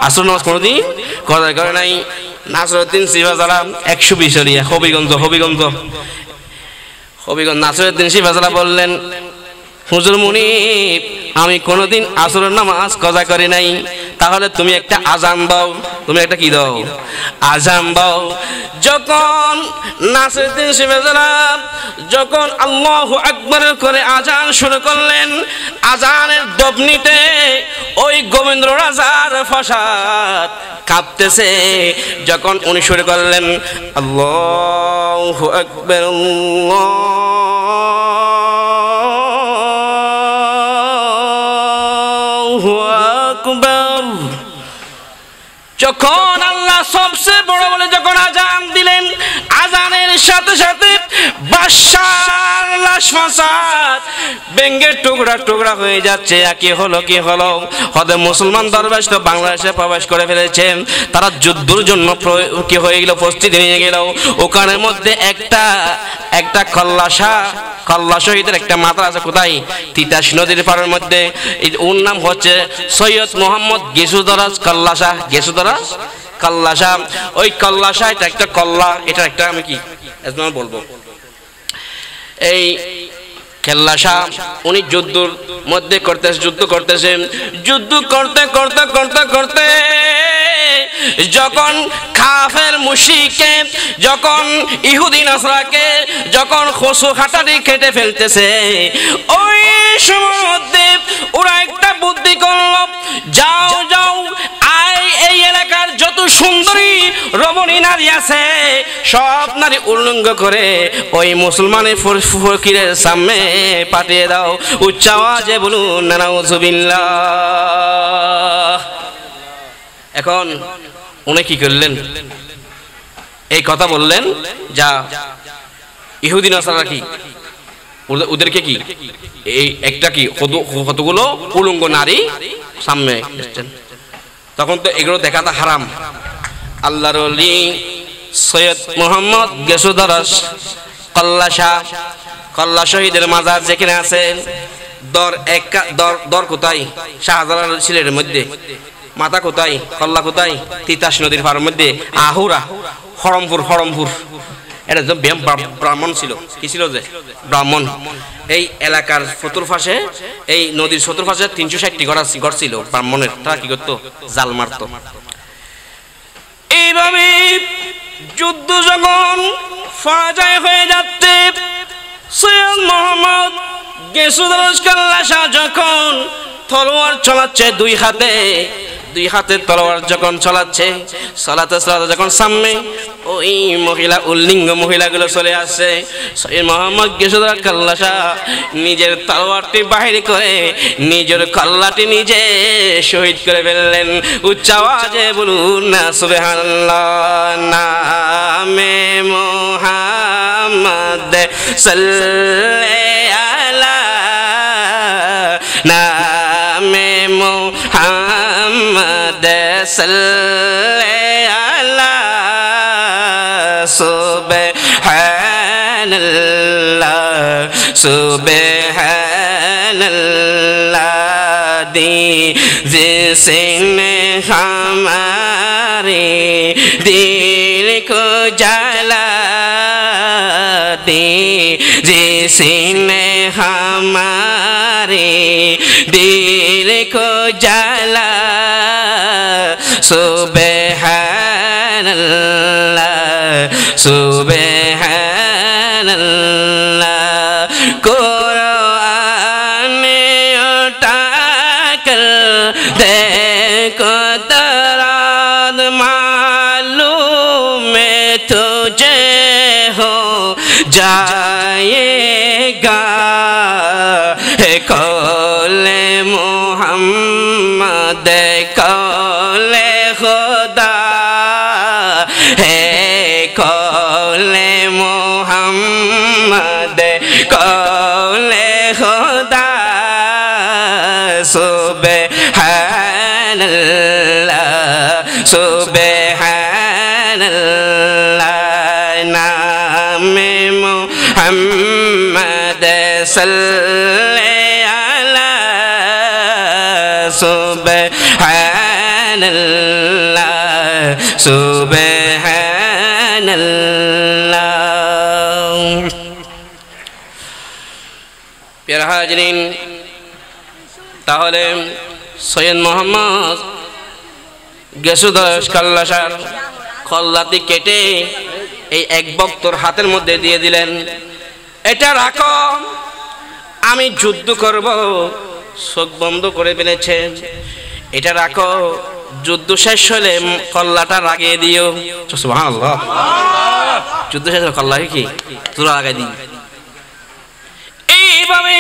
আসর নামাজ কোনোদিন কজা করে নাই। নাসরউদ্দিন সিফাজালা 120 হবিগঞ্জ নাসরউদ্দিন সিফাজালা বললেন, হুজুর মুনিব, আমি কোনোদিন আসরের নামাজ কজা করি নাই। তাহলে তুমি একটা আজান দাও, তুমি একটা কি দাও, আজান দাও। যখন নাসরউদ্দিন সিফাজালা যখন আল্লাহু আকবার করে আজান শুরু করলেন, আজানের দবনিতে ওই গোবিন্দ রাজার ফাসাদ কাঁপতেছে। যখন উনি শুরু করলেন, আল্লাহু আকবার, আল্লাহু আকবার, যখন আল্লাহ সবচেয়ে বড় বলে যখন আজান দিলেন, আজানের সাথে সাথে বাদশার লাশ ফাসাদ ভেঙে টুকরা টুকরা হয়ে যাচ্ছে। কি হলো হতে মুসলমান দরবেশ তো বাংলাদেশে প্রবেশ করে ফেলেছেন। তারা যুদ্ধের জন্য কি হয়ে গেল, প্রস্তুতি নিয়ে গেল। ওখানের মধ্যে একটা কল্লা শহীদের একটা মাথা আছে। কোথায়? তিতাস নদীর পাড়ের মধ্যে। ওর নাম হচ্ছে সৈয়দ মোহাম্মদ গেসুদরাজ কল্লাশা। ওই কল্লাশা, এটা একটা কল্লা, এটা একটা আমি কি বলবো, এই কেল্লাশা উনি যুদ্ধর মধ্যে যুদ্ধ করতে যখন কাফের মুশরিককে যখন ইহুদি নাসরাকে যখন খসু খাটারি কেটে ফেলতেছে, ওই সময়ের মধ্যে ওরা একটা বুদ্ধি করলো, যাও যাও আয় এই এলাকার যত সুন্দরী রমণী নারী আছে সব নারী উলঙ্গ করে ওই মুসলমানের ফকিরের সামনে পাঠিয়ে দাও। উচ্চ আওয়াজে বলুন নাউযুবিল্লাহ। এখন উনি কি করলেন? এই কথা বললেন, যা ইহুদি নাসারা কি ওদেরকে কি এই একটা কি কতগুলো উলঙ্গ নারী সামনে এসেছেন। তখন তো এগুলো দেখাটা হারাম। আল্লাহর ওলি সৈয়দ মোহাম্মদ গেসুদারাস কল্লা শহীদের মাজার যেখানে আছে, দর কোথায়? শাহজালাল সিলেটের মধ্যে। মাথা কোথায়? কল্লা কোথায়? তিতাস নদীর পাড়ের মধ্যে। আহুরা হরমপুর এটা তো ব্রাহ্মণ ছিল। কি ছিল? যে ব্রাহ্মণ। এই এলাকার চতুর্পাশে, এই নদীর চতুর্পাশে 360টি ঘর ছিল ব্রাহ্মণের। তারা কি করতো? জাল মারতো। এইভাবে যুদ্ধ যখন পরাজয় হয়ে যাচ্ছে, সৈয়দ মোহাম্মদ গেসুদারাস কল্লা শাহ যখন তলোয়ার চালাচ্ছে দুই হাতে তলোয়ার যখন চালাচ্ছে, চালাতে যখন সামনে ওই মহিলা উল্লিঙ্গ মহিলাগুলো চলে আসছে, সৈয়দ মোহাম্মদ গেসুদারাস কল্লা শাহ নিজের তলোয়ারটি বাহির করে নিজের কল্লাটি নিজে শহীদ করে ফেললেন। উচ্চ আওয়াজে বলুন না সুবহানাল্লাহ। নামে মুহাম্মদ সাল্লাল্লাহু আলাইহি নামে মুহাম্মদ সাল্লাল্লাহু আলাইহি সুবহানাল্লাহ সুবহানাল্লাহ। जिसने हमारे दिल को जला दी, जिसने हमारे दिल को जला, सुबहानल्लाह सुबहानल्लाह। कुरान उठा कर देखो दराद मालूम तुझे हो जाएगा, कौले मोहम्मद कौले खुदा है, कौले मोहम्मद कौले खुदा। सुबहानल्लाह सुबहानल्लाह। नामे मुहम्मद सल्लल्लाहु अलैहि सुबहानल्लाह सुबहानल्लाह। प्यारे हाज़रीन, তাহলে সৈয়দ মোহাম্মদ গেসুদারাস কল্লা শাহ কল্লাটি কেটে এই এক ভক্তর হাতের মধ্যে দিয়ে দিলেন। এটা রাখো, আমি যুদ্ধ করব। চোখ বন্ধ করে ফেলেছেন। এটা রাখো, যুদ্ধ শেষ হলে কল্লাটা লাগিয়ে দিও। সুবহানাল্লাহ। যুদ্ধ শেষ হলে কল্লা কি তোরা লাগিয়ে দিই। এইভাবে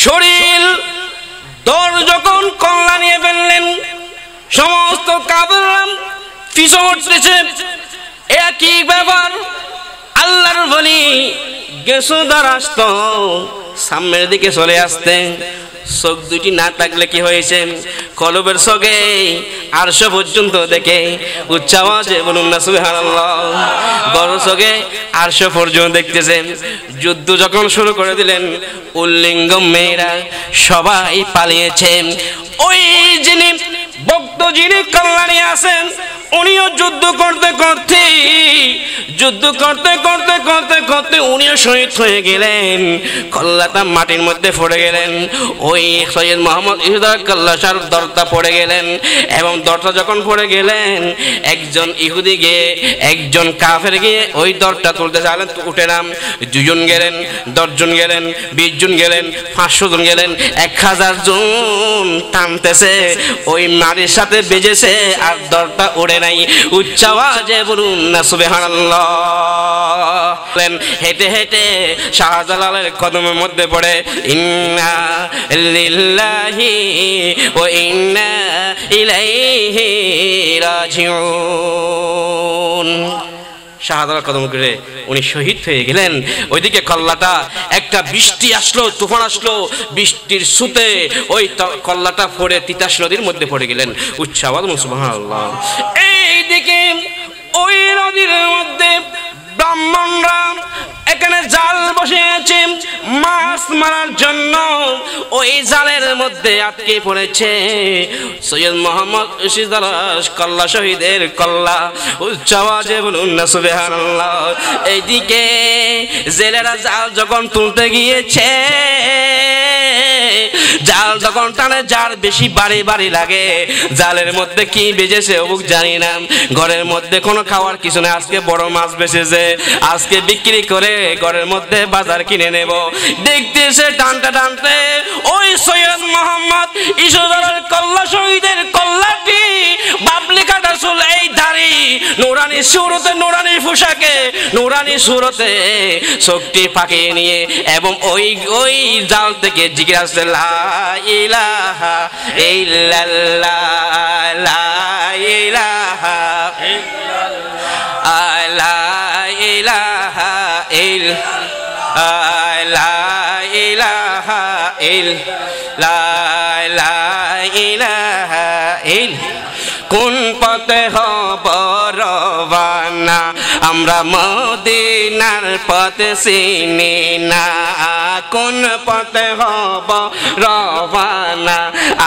শরীর দর যখন কল্লা নিয়ে ফেললেন, সমস্ত কাফেররা পিছু হটতেছে। একই ব্যাপার আল্লাহর ওলি গেসুদারাস তো সামনের দিকে চলে আসতে, চোখ দুটি না থাকলে কি হয়েছে? কলবের চোখে আরশ পর্যন্ত দেখে। উচ্চ আওয়াজে বলুন না সুবহানাল্লাহ। বড় চোখে আরশ পর্যন্ত দেখতেছেন। যুদ্ধ যখন শুরু করে দিলেন, উল্লিঙ্গ মেয়েরা সবাই পালিয়েছেন। ওই যিনি ভক্ত যিনি কল্যাণী আছেন, উনিও যুদ্ধ করতে করতে যুদ্ধ করতে করতে করতে করতে উনিও শহীদ হয়ে গেলেন। কল্লাটা মাটির মধ্যে পড়ে গেলেন। ওই সৈয়দ মোহাম্মদ ইহুদার কল্লাসার দরটা পড়ে গেলেন এবং দরটা যখন পড়ে গেলেন একজন ইহুদি গিয়ে একজন কাফের গিয়ে ওই দরটা তুলতে চাইলেন, উঠে নাম। 2 জন গেলেন, 10 জন গেলেন, 20 জন গেলেন, 500 জন গেলেন, 1000 জন টানতেছে, ওই মাটির সাথে বেজেছে আর দরটা উড়ে নাই। উচ্চ আওয়াজে বলুন না সুবহানাল্লাহ। হেঁটে হেঁটে শাহজালালের কদমের মধ্যে পড়ে ইন্না লিল্লাহি ওয়া ইন্না ইলাইহি রাজিউন। শাহজালাল কদম করে উনি শহীদ হয়ে গেলেন। ওইদিকে কল্লাটা একটা বৃষ্টি আসলো, তুফান আসলো, বৃষ্টির সুতে ওই কল্লাটা পড়ে তিতাস নদীর মধ্যে পড়ে গেলেন। উচ্চ আওয়াজ সুবহানাল্লাহ। এইদিকে ওই নদীর মধ্যে ব্রাহ্মণরা এখানে জাল বসিয়েছে মাছ মারার জন্য। ওই জালের মধ্যে আটকে পড়েছে সৈয়দ মোহাম্মদ ইসিদারাস কল্লা শহীদের কল্লা। উচ্চ আওয়াজে বলুন না সুবহানাল্লাহ। এইদিকে জেলেরা জাল যখন তুলতে গিয়েছে, জাল যখন টানে যার বেশি বাড়ি বাড়ি লাগে। জালের মধ্যে কি বেজেছে অবুক জানি না। ঘরের মধ্যে কোনো খাওয়ার কিছু নেই, আজকে বড় মাছ বেচেছে, আজকে বিক্রি করে ঘরের মধ্যে বাজার কিনে নেব। দেখতেছে টানতে টানতে ওই সৈয়দ মোহাম্মদ ইসুদারের কল্লা শহীদের কল্লাটি বাবলি কাটা চুল, এই দাড়ি, নুরানি সুরতে, নুরানি পোশাকে, নুরানি সুরতে শক্তি পাকিয়ে নিয়ে এবং ওই ওই জাল থেকে জিকির আসছে লা ইলাহা ইল্লাল্লাহ, লা ইলাহা ইল্লাল্লাহ, লা ইলাহা ইল্লাল্লাহ, লা ইলাহা ইল্লাল্লাহ, লা ইলাহা ইল্লাল্লাহ। কোন পথে হব রওয়ানা আমরা মদিনার পথ চিনি না। কোন পথে হব রওয়ানা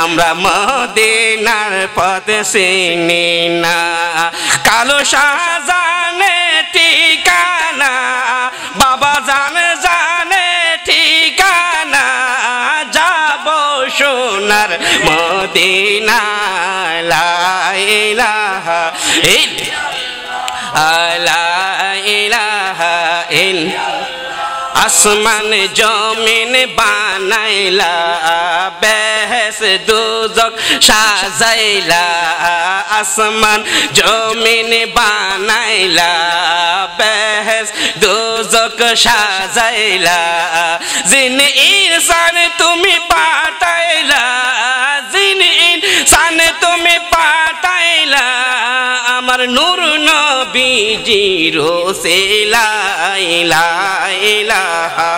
আমরা মদিনার পথ চিনি না। কালো শাহজানে ঠিকানা, বাবা জানে জানে ঠিকানা, যাব সোনার মদিনা। লা ইলাহা ইল্লাল্লাহ, লা ইলাহা ইল্লাল্লাহ। আসমান জমিন বানাইলা, বেহেশ দুজক সাজাইলা। আসমান জমিন বানাইলা, বেহেশ দুজক সাজাইলা। জিন ইনসান তুমি পাঠাইলা, জিন ইনসান তুমি পাঠাইলা। আমার নূর নবীজির ওসিলা, লা ইলাহা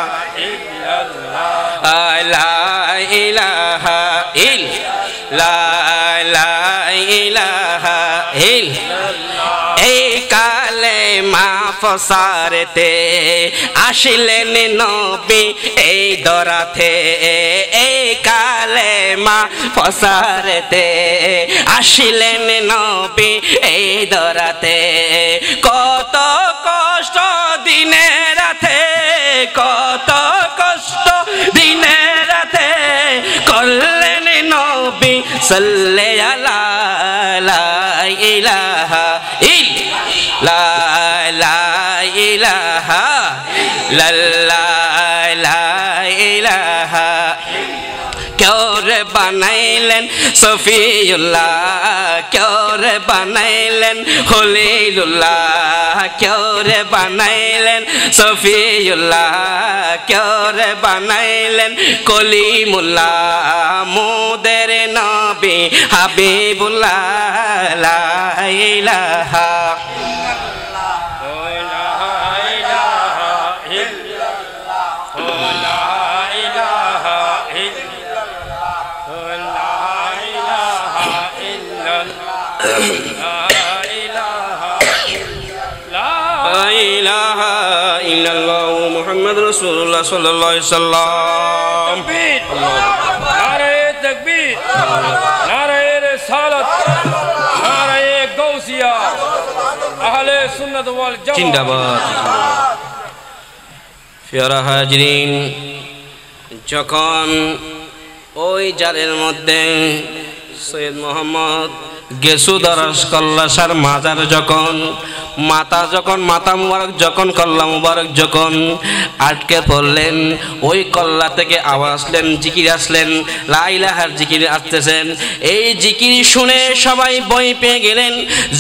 ইল্লাল্লাহ, লা ইলাহা ইল্লাল্লাহ, লা ইলাহা ইল্লাল্লাহ। এই কালেমা প্রসারেতে আসিলেন নবী এই দরাতে। এই কালেমা প্রসারেতে আসিলেন নবী এই দরাতে। কত কষ্ট দিনে রাতে, কত কষ্ট দিনে রাতে করলেন নবী সাল্লাল্লাহু আলা ইলাহা ইল্লাল্লাহ, লা ইলাহা ইল্লাল্লাহ, লা ইলাহা। কেউ রে বানাইলেন সফিউল্লাহ, কেউ রে বানাইলেন খলিলুল্লাহ, কেউ রে বানাইলেন সফিউল্লাহ, কেউ রে বানাইলেন কলিমুল্লাহ। মোদের নবী হাবিবুল্লাহ, লা ইলাহা মুহাম্মদ রাসূলুল্লাহ সাল্লাল্লাহু আলাইহি ওয়াসাল্লাম। নারে তাকবীর, নারে রিসালাত, নারে গাউসিয়া, আহলে সুন্নাত ওয়াল জামাত জিন্দাবাদ। প্রিয় হাজরিন, যখন ওই জালের মধ্যে সৈয়দ মোহাম্মদ গেসুদারস কল্লাসার মাজার যখন মাথা মুবারক যখন কল্লা মুবারক যখন আটকে পড়লেন, ওই কল্লা থেকে আওয়াজ আসলেন, জিকির আসলেন, লা ইলাহার জিকির আসতেছেন। এই জিকির শুনে সবাই ভয় পেয়ে গেলেন,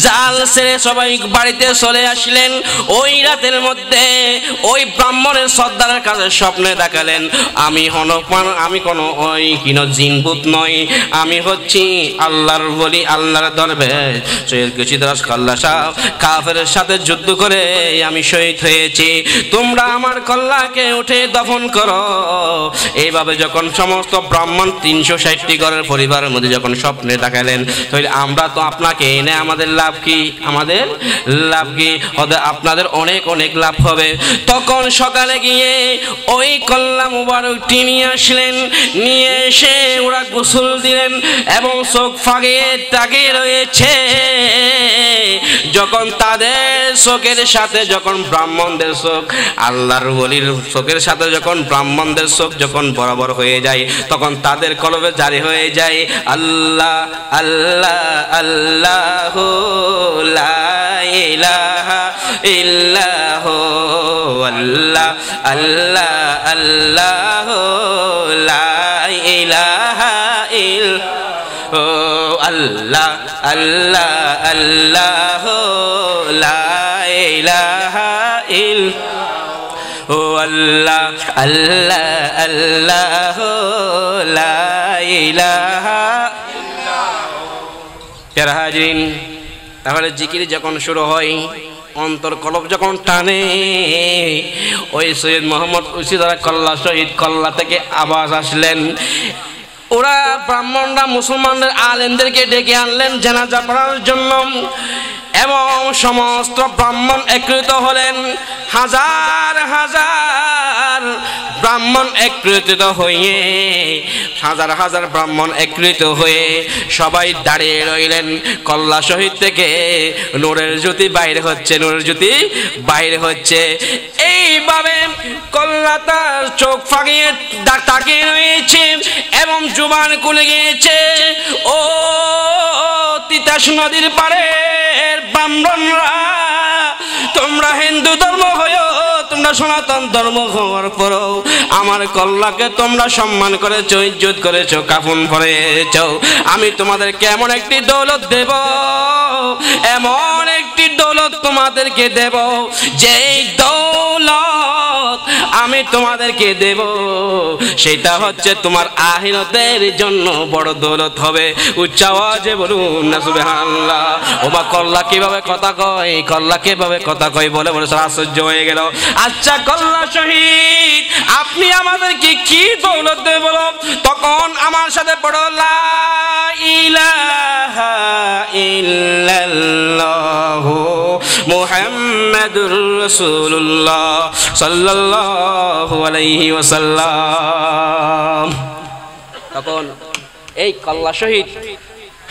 জাল ছেড়ে সবাই বাড়িতে চলে আসলেন। ওই রাতের মধ্যে ওই ব্রাহ্মণের সর্দারের কাছে স্বপ্নে দেখালেন, আমি কোনো ওই কিনো জিনভূত নই, আমি হচ্ছি আল্লাহর বলি, আল্লাহর দরবেশ সৈয়দ গেসুদারস কল্লাসা। কাফের সাথে যুদ্ধ করে আমি শহীদ হয়েছি, তোমরা আমার কল্লাকে উঠে দফন করো। এইভাবে যখন সমস্ত ব্রাহ্মণ 360টি ঘরের পরিবারের মধ্যে যখন স্বপ্নে দেখালেন, তাহলে আমরা তো আপনাকে এনে আমাদের লাভ কি? আমাদের লাভ কি? আপনাদের অনেক অনেক লাভ হবে। তখন সকালে গিয়ে ওই কল্লা মুবারকটি নিয়ে আসলেন, নিয়ে এসে ওরা গোসল দিলেন এবং চোখ ফাঁকিয়ে তাকিয়ে রয়েছে। যখন তাদের চোখের সাথে যখন ব্রাহ্মণদের চোখ, আল্লাহর ওলির চোখের সাথে যখন ব্রাহ্মণদের চোখ যখন বরাবর হয়ে যায়, তখন তাদের কলবে জারি হয়ে যায় আল্লাহ আল্লাহ আল্লাহ লা ইলাহা ইল্লাহ, আল্লাহ আল্লাহ আল্লাহ লা ইলাহা ইল্লাহ, আল্লাহ আল্লাহ আল্লাহ লা ইলাহা ইল্লাল্লাহ, আল্লাহ আল্লাহ আল্লাহ লা ইলাহা ইল্লাল্লাহ। প্রিয় হাজরিন, তাহলে জিকির যখন শুরু হয়, অন্তর কলব যখন টানে, ওই সৈয়দ মোহাম্মদ গেসুদারস কল্লা শহীদ কল্লা থেকে আওয়াজ আসলেন। ওরা ব্রাহ্মণরা মুসলমানদের আলেমদেরকে ডেকে আনলেন জানাজা পড়ার জন্য, এবং সমস্ত ব্রাহ্মণ একত্রিত হলেন। হাজার হাজার ব্রাহ্মণ একত্রিত হয়ে, হাজার হাজার ব্রাহ্মণ একত্রিত হয়ে সবাই দাঁড়িয়ে রইলেন। কল্লা শহীদ থেকে নূরের জ্যোতি বাইরে হচ্ছে, নূরের জ্যোতি বাইরে হচ্ছে। এইভাবে কল্লা তার চোখ ফাঁকিয়ে তাকিয়ে রয়েছে এবং জুবান খুলে গিয়েছে। ও তিতাস নদীর পারে ব্রাহ্মণরা, তোমরা হিন্দু ধর্ম হয়েও, তোমরা সনাতন ধর্ম হওয়ার পরও আমার কল্লাকে তোমরা সম্মান করেছো, ইজ্জত করেছো, কাফন পরেছো। আমি তোমাদেরকে এমন একটি দৌলত দেব, এমন একটি দৌলত তোমাদেরকে দেব, যেই দৌলত আমি তোমাদেরকে দেব সেটা হচ্ছে তোমার আখিরাতের জন্য বড় দৌলত হবে। উচ্চ আওয়াজে বলুন না সুবহানাল্লাহ। ওবা কল্লা কিভাবে কথা কয়, কল্লা কিভাবে কথা কয় বলে বলে আশ্চর্য হয়ে গেল। আচ্ছা কল্লা শহীদ, আপনি আমাদেরকে কি দৌলত দেব? তখন আমার সাথে পড়ো লা ইলাহা ইল্লাল্লাহ মুহাম্মাদুর রাসূলুল্লাহ সাল্লাল্লাহু আলাইহি ওয়াসাল্লাম। তখন এই কল্লা শহীদ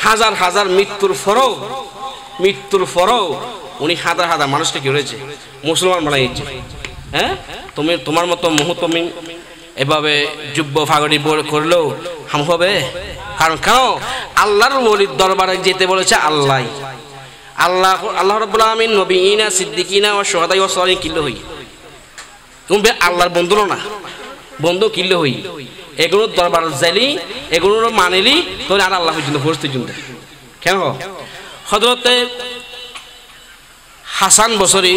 হাজার হাজার মৃত্যুর পরও উনি হাজার হাজার মানুষকে কি করেছে? মুসলমান বানাইছে। হ্যাঁ, তুমি তোমার মতো মুহূর্তমিন এভাবে যুব্য ফাগড়ি করলেও হাম হবে। কারণ কেন? আল্লাহর ওলির দরবারে যেতে বলেছে আল্লাহ। আল্লাহ রাব্বুল আলামিন নবীনা সিদ্দিকিনা ও শুহাদা ও সালিহিন কিল্লো হই, তুমি আল্লাহর বন্ধু না, বন্ধু কিল্লো হই। এগুলো দরবার যাইলি, এগুলো মানিলি, তোর আর আল্লাহ পর্যন্ত পৌঁছতে জন্য। কেন? হযরতে হাসান বসরি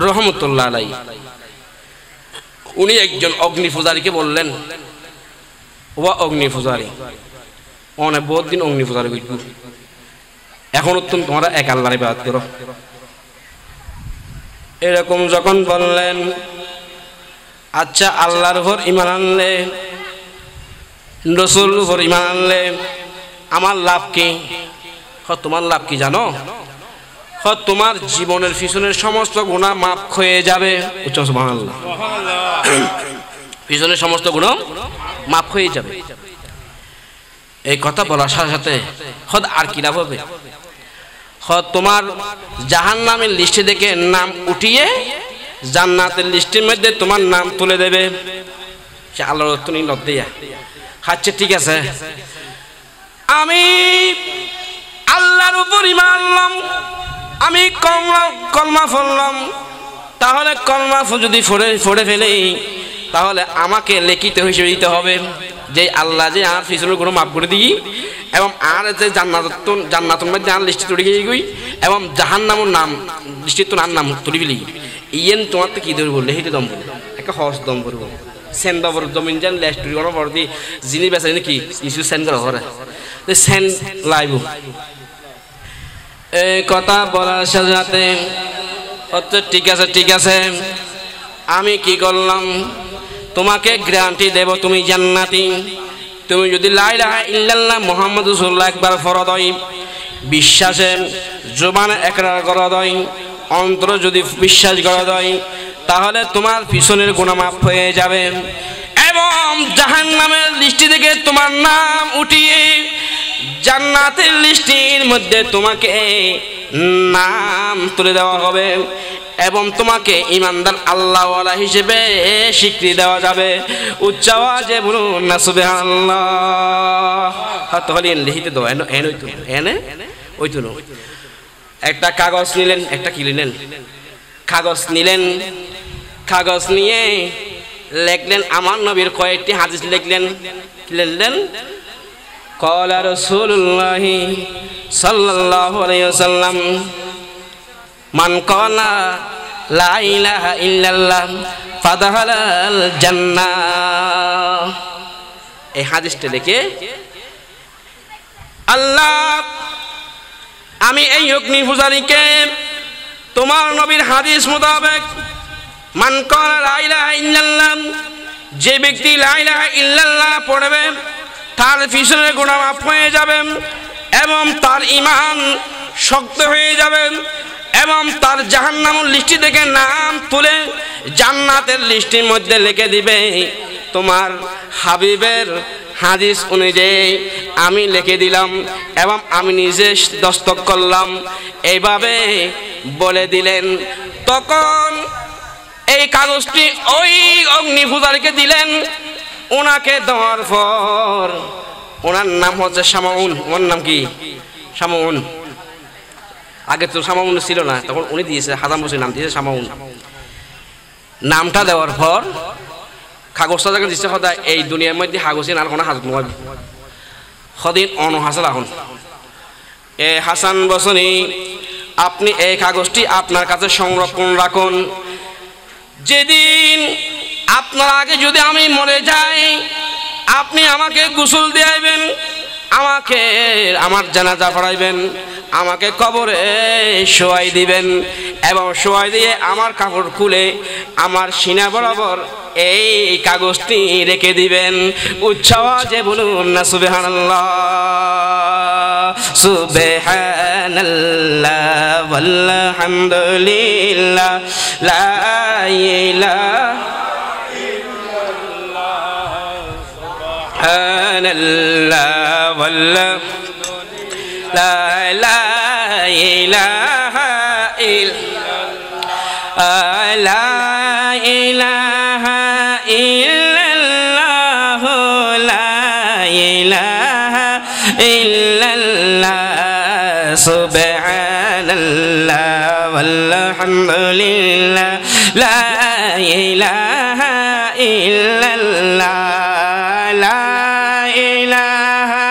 রহমতুল্লাহ আলাইহি, উনি একজন অগ্নি পূজারীকে বললেন, ও অগ্নি পূজারী, অনেক বহুত দিন অগ্নি পূজারী হইব, এখন তোমরা এক আল্লাহর ইবাদত করো। এরকম যখন বললেন, আচ্ছা আল্লাহর উপর ঈমান আনলে, রাসূলের উপর ঈমান আনলে আমার লাভ কি? তোমার লাভ কি জানো? তোমার জীবনের পিছনের সমস্ত গুনাহ মাফ হয়ে যাবে। উচ্চ সুবহানাল্লাহ। পিছনের সমস্ত গুনাহ মাফ হয়ে যাবে। এই কথা বলার সাথে সাথে আর কি লাভ হবে? তোমার জাহান্নামের লিস্টে দেখে নাম উঠিয়ে জান্নাতের লিস্টের মধ্যে তোমার নাম তুলে দেবে। সে আল্লাহর তুমি লদ্দিয়া আচ্ছা ঠিক আছে, আমি আল্লাহর উপর ঈমান আনলাম, আমি কলমা পড়লাম, তাহলে কলমা যদি পড়ে ফেলে তাহলে আমাকে লিখিত হিসেবে দিতে হবে যে আল্লাহ যে আর পিছনের কোনো মাফ করে দিই এবং আর যে জান্নাতুল মধ্যে আর লিস্টে তুলে গিয়ে গই এবং জাহান্নামের নাম লিস্টে তো আর নাম তুলি ফেলি ইয়েন তোমার তো কী ধরে বললে সেইটা দম বলবো একটা সহজ দম করবো সেন দবর জমিন যান লেস্টুরি কোনো বড় দিয়ে যিনি বেচারি নাকি কিছু সেন করা করে সেন লাইব এই কথা বলার সাথে সাথে ঠিক আছে আমি কি করলাম, তোমাকে গ্যারান্টি দেব তুমি জান্নাতি। তুমি যদি লা ইলাহা ইল্লাল্লাহ মুহাম্মাদুর রাসূলুল্লাহ একবার ফরদ হয়, বিশ্বাসে জবানে ইকরার করা হয়, অন্তরে যদি বিশ্বাস করা হয়, তাহলে তোমার পিছনের গুনাহ মাফ হয়ে যাবে এবং জাহান্নামের লিস্ট থেকে তোমার নাম উঠিয়ে জান্নাতের লিস্টের মধ্যে তোমাকে নাম তুলে দেওয়া হবে এবং তোমাকে ঈমানদার আল্লাহওয়ালা হিসেবে স্বীকৃতি দেওয়া যাবে। উচ্চ আওয়াজে বলুন না সুবহানাল্লাহ। তাহলে লিখিতে দাও এন ওইতো একটা কাগজ নিলেন, একটা কি নিলেন, কাগজ নিলেন, কাগজ নিয়ে লিখলেন আমার নবীর কয়েকটি হাদিস লিখলেন قال رسول الله صلى الله عليه وسلم من قال لا إله إلا الله فدخل الجنة। এই হাদিসটা দেখে আল্লাহ আমি এই অগ্নি পূজারীকে তোমার নবীর হাদিস মোতাবেক মান ক্বালা লা ইলাহা ইল্লাল্লাহ, যে ব্যক্তি লা ইলাহা ইল্লাল্লাহ পড়বে তার পিছনে গুনাহ মাফ হয়ে যাবে এবং তার ঈমান শক্ত হয়ে যাবে এবং তার জাহান্নামের লিস্ট থেকে নাম তুলে জান্নাতের লিস্টের মধ্যে লিখে দিবে। তোমার হাবিবের হাদিস অনুযায়ী আমি লিখে দিলাম এবং আমি নিজে দস্তক করলাম, এইভাবে বলে দিলেন। তখন এই কাগজটি ওই অগ্নি পূজারীকে দিলেন। ওনাকে দেওয়ার পর ওনার নাম হচ্ছে শামাউন। ওনার নাম কি? শামাউন। আগে তো শামাউন ছিল না, তখন উনি দিয়েছে, হাজাম বসে নাম দিয়েছে শামাউন। নামটা দেওয়ার পর কাগজটা যখন দিচ্ছে সদায় এই দুনিয়ার মধ্যে হাগসিন আর কোনো হাজত নয় সদিন অনহাসল এখন এ হাসান বসনি আপনি এই কাগজটি আপনার কাছে সংরক্ষণ রাখুন। যেদিন আপনার আগে যদি আমি মরে যাই আপনি আমাকে গোসল দিয়াইবেন, আমাকে আমার জানাজা পড়াইবেন, আমাকে কবরে শোয়াই দিবেন এবং শোয়াই দিয়ে আমার কাপড় খুলে আমার সিনা বরাবর এই কাগজটি রেখে দিবেন। উচ্চ আওয়াজে বলুন না সুবহানাল্লাহ, সুবহানাল্লাহ ওয়ালহামদুলিল্লাহ লা ইলাহা ইল্লাল্লাহ সুবহানাল্লাহ লা ইলাহা ইল্লাল্লাহ লা ইলাহা ইল্লাল্লাহ লা ইলাহা ইল্লাল্লাহ সুবহানাল্লাহ ওয়ালহামদুলিল্লাহ লা ইলাহা ইল্লাল্লাহ লা ইলাহা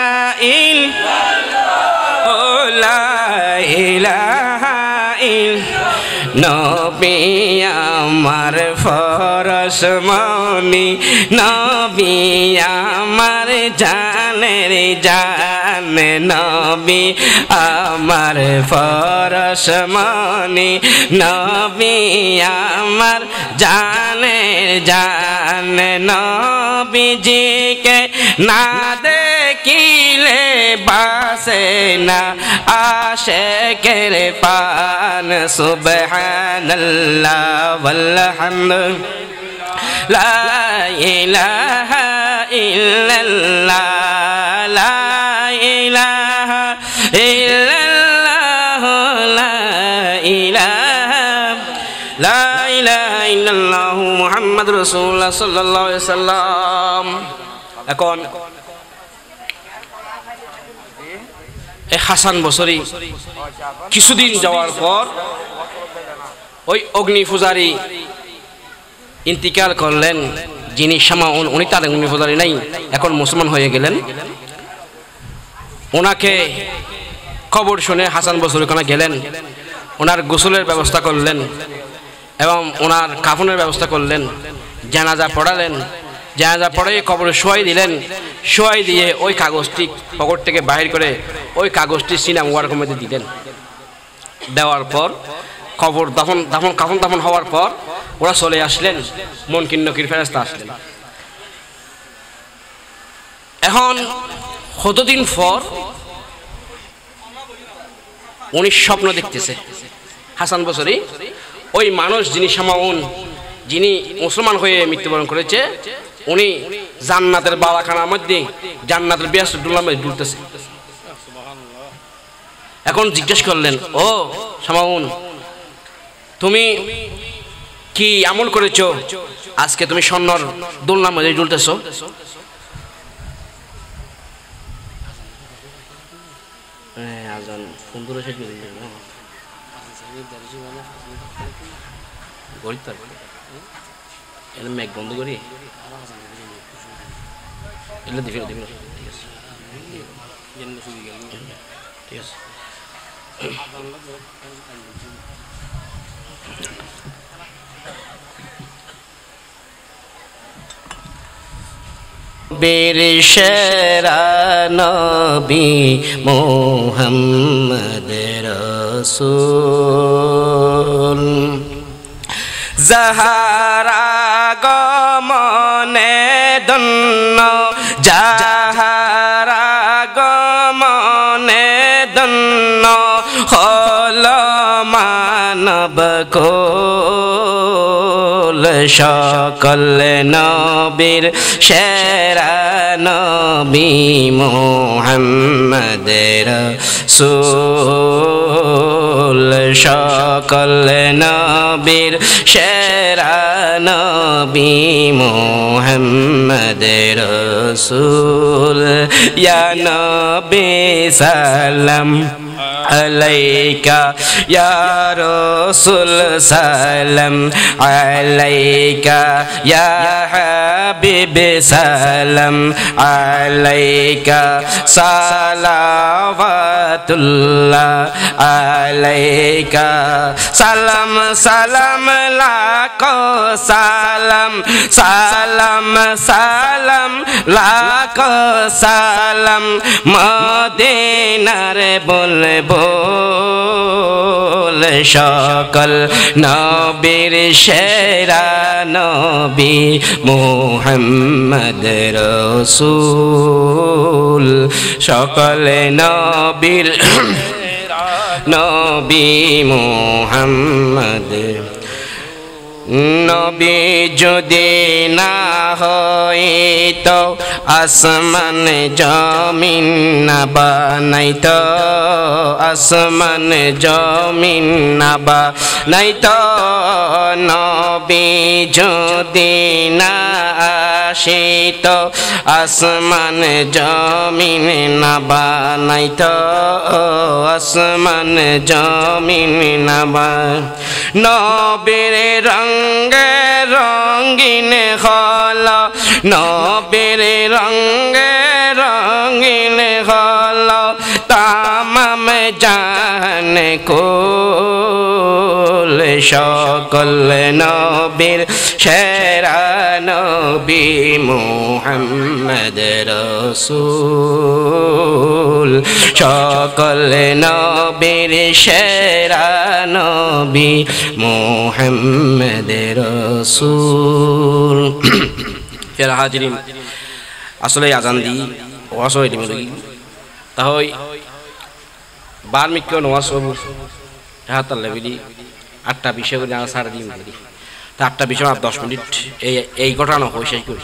নবী আমার ফরস মনি, নবী আমার জানের জান, নবী আমার ফরস মনি, নবী আমার জানের জান। নবীজিকে না দেখিলে বাসে না আশিকের পান। সুবহানাল্লাহ ওয়ালহামদুলিল্লাহ লা ইলাহা ইল্লাল্লাহ লা ইলাহা ইল্লাল্লাহ লা ইলাহা লা ইলাহা ইল্লাল্লাহু মুহাম্মাদুর রাসূলুল্লাহ সাল্লাল্লাহু আলাইহি সাল্লাম। এখন এই হাসান বসরি কিছুদিন যাওয়ার পর ওই অগ্নি পূজারী ইন্তিকাল করলেন, যিনি শামাউন, উনি তার অগ্নি পূজারী নাই, এখন মুসলমান হয়ে গেলেন। ওনাকে খবর শুনে হাসান বসরি ওখানে গেলেন, ওনার গোসলের ব্যবস্থা করলেন এবং ওনার কাফনের ব্যবস্থা করলেন, জানাজা পড়ালেন, জানাজা পড়ে কবরে শোয়াই দিলেন। শোয়াই দিয়ে ওই কাগজটি পকেট থেকে বাহির করে ওই কাগজটি সিনা মুবারকের মধ্যে দিলেন। দেওয়ার পর কবর কাফন হওয়ার পর ওরা চলে আসলেন, মুনকির নকির ফেরেশতা আসলেন। এখন কতদিন পর উনি স্বপ্ন দেখতেছে, হাসান বসরি ওই মানুষ যিনি শামাউন, যিনি মুসলমান হয়ে মৃত্যুবরণ করেছে, উনি জান্নাতের বালাখানার মধ্যে জান্নাতের বেহেশত ডুলার মধ্যে ডুলতেছে। এখন জিজ্ঞেস করলেন, ও শামাউন, তুমি কি আমল করেছো আজকে তুমি স্বর্ণর দোলনার মধ্যে ডুলতেছো? মেঘ বন্ধ করি ঠিক আছে। বীর শেরা নবী মুহাম্মদ রাসূল যাহারা গমনে দন্ন, যাহারা গমনে দন্ন হল মানব কুল। সকল নবীর সেরা নবী মুহাম্মদ রাসূল। সকল নবীর সেরা নবী মুহাম্মদ রাসূল। ইয়া নবী সালাম আলাইকা, ইয়া রাসূল সালাম আলাইকা, ইয়া হাবিব সালাম আলাইকা, সালাওয়াতুল্লাহ আলাইকা। সালাম সালাম লাখো সালাম, সালাম সালাম লাখো সালাম, মদিনার বলবো সকল নবীর সেরা নবী মুহাম্মদ রাসূল। সকল নবীর নবী মুহাম্মদ। নবী যদি না হইত আসমান জমিন না বানাইত, আসমান জমিন না বানাইত। নবী যদি না আসিত আসমান জমিন না বানাইত, আসমান জমিন না বানাইত। নবীর রঙে রঙিন হল, নবীর রঙে রঙিন হল তামাম জাহান কুল। সকল নবীর সেরা নবী মুহাম্মদ রাসূল। সকল নবীর সেরা নবী মুহাম্মদ রাসূল। ফের হাজিরিন, আসলে আজান দি ওয়াজ হই দিমু তাহই বার্মিক ওয়াজ হবু হাতাল লেবিদি 8টা বিষয় করে আমরা সারা দিন করি। তা 8টা বিষয় 10 মিনিট এই ঘটনা হই শেষ করি।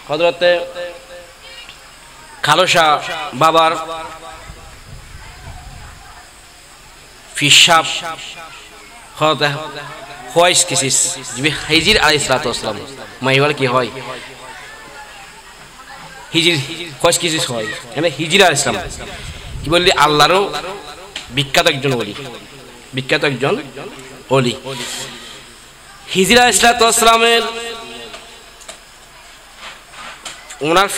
হযরতে খালসা বাবার ফিসাব হতে হয়স কিসিস যে হিজির আলাইহিস সালাতু ওয়াসসালাম মাইওয়াল কি হয় হিজির হয়স কিসিস হয় মানে হিজির আলাইহিস সালাম কি বললি আল্লাহরও বিখ্যাত একজন ওলি বিখ্যাত একজন ওলি হিজির আলাইহিস সালাতু ওয়াসসালামের ওনার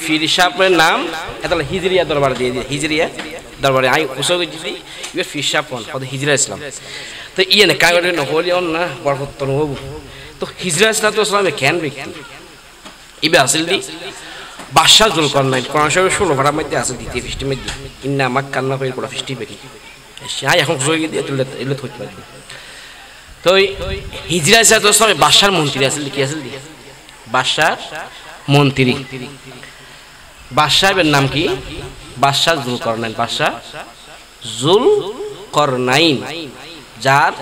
ফিরসাপের নাম এটা হিজরিয়া দরবার দিয়ে দিয়ে হিজরিয়া দরবারে আই উসো গিয়েছি ইয়ে ফিরসাপন কত হিজরা ইসলাম তো ইয়ে না কাগরে না হলি অন না বরকতন হব তো হিজরা ইসলাম তো ইসলামে কেন ব্যক্তি ইবে আসলদি বাদশা জুলকারনাইন কোরআন শরীফের 16 পারার মধ্যে আছে দ্বিতীয় পৃষ্ঠার মধ্যে ইন্না মাক্কান্না ফিল কোরআন পৃষ্ঠা বেকি শাহ এখন উসো গিয়ে দিলে এলে থইতে পারবে তো হিজরা ইসলাম তো ইসলামে বাদশার মন্ত্রী আসল কি আসল বাদশার মন্ত্রী বাদশাহের নাম কি বাদশাহ জুলকারনাইন বাদশাহ জুলকারনাইন যার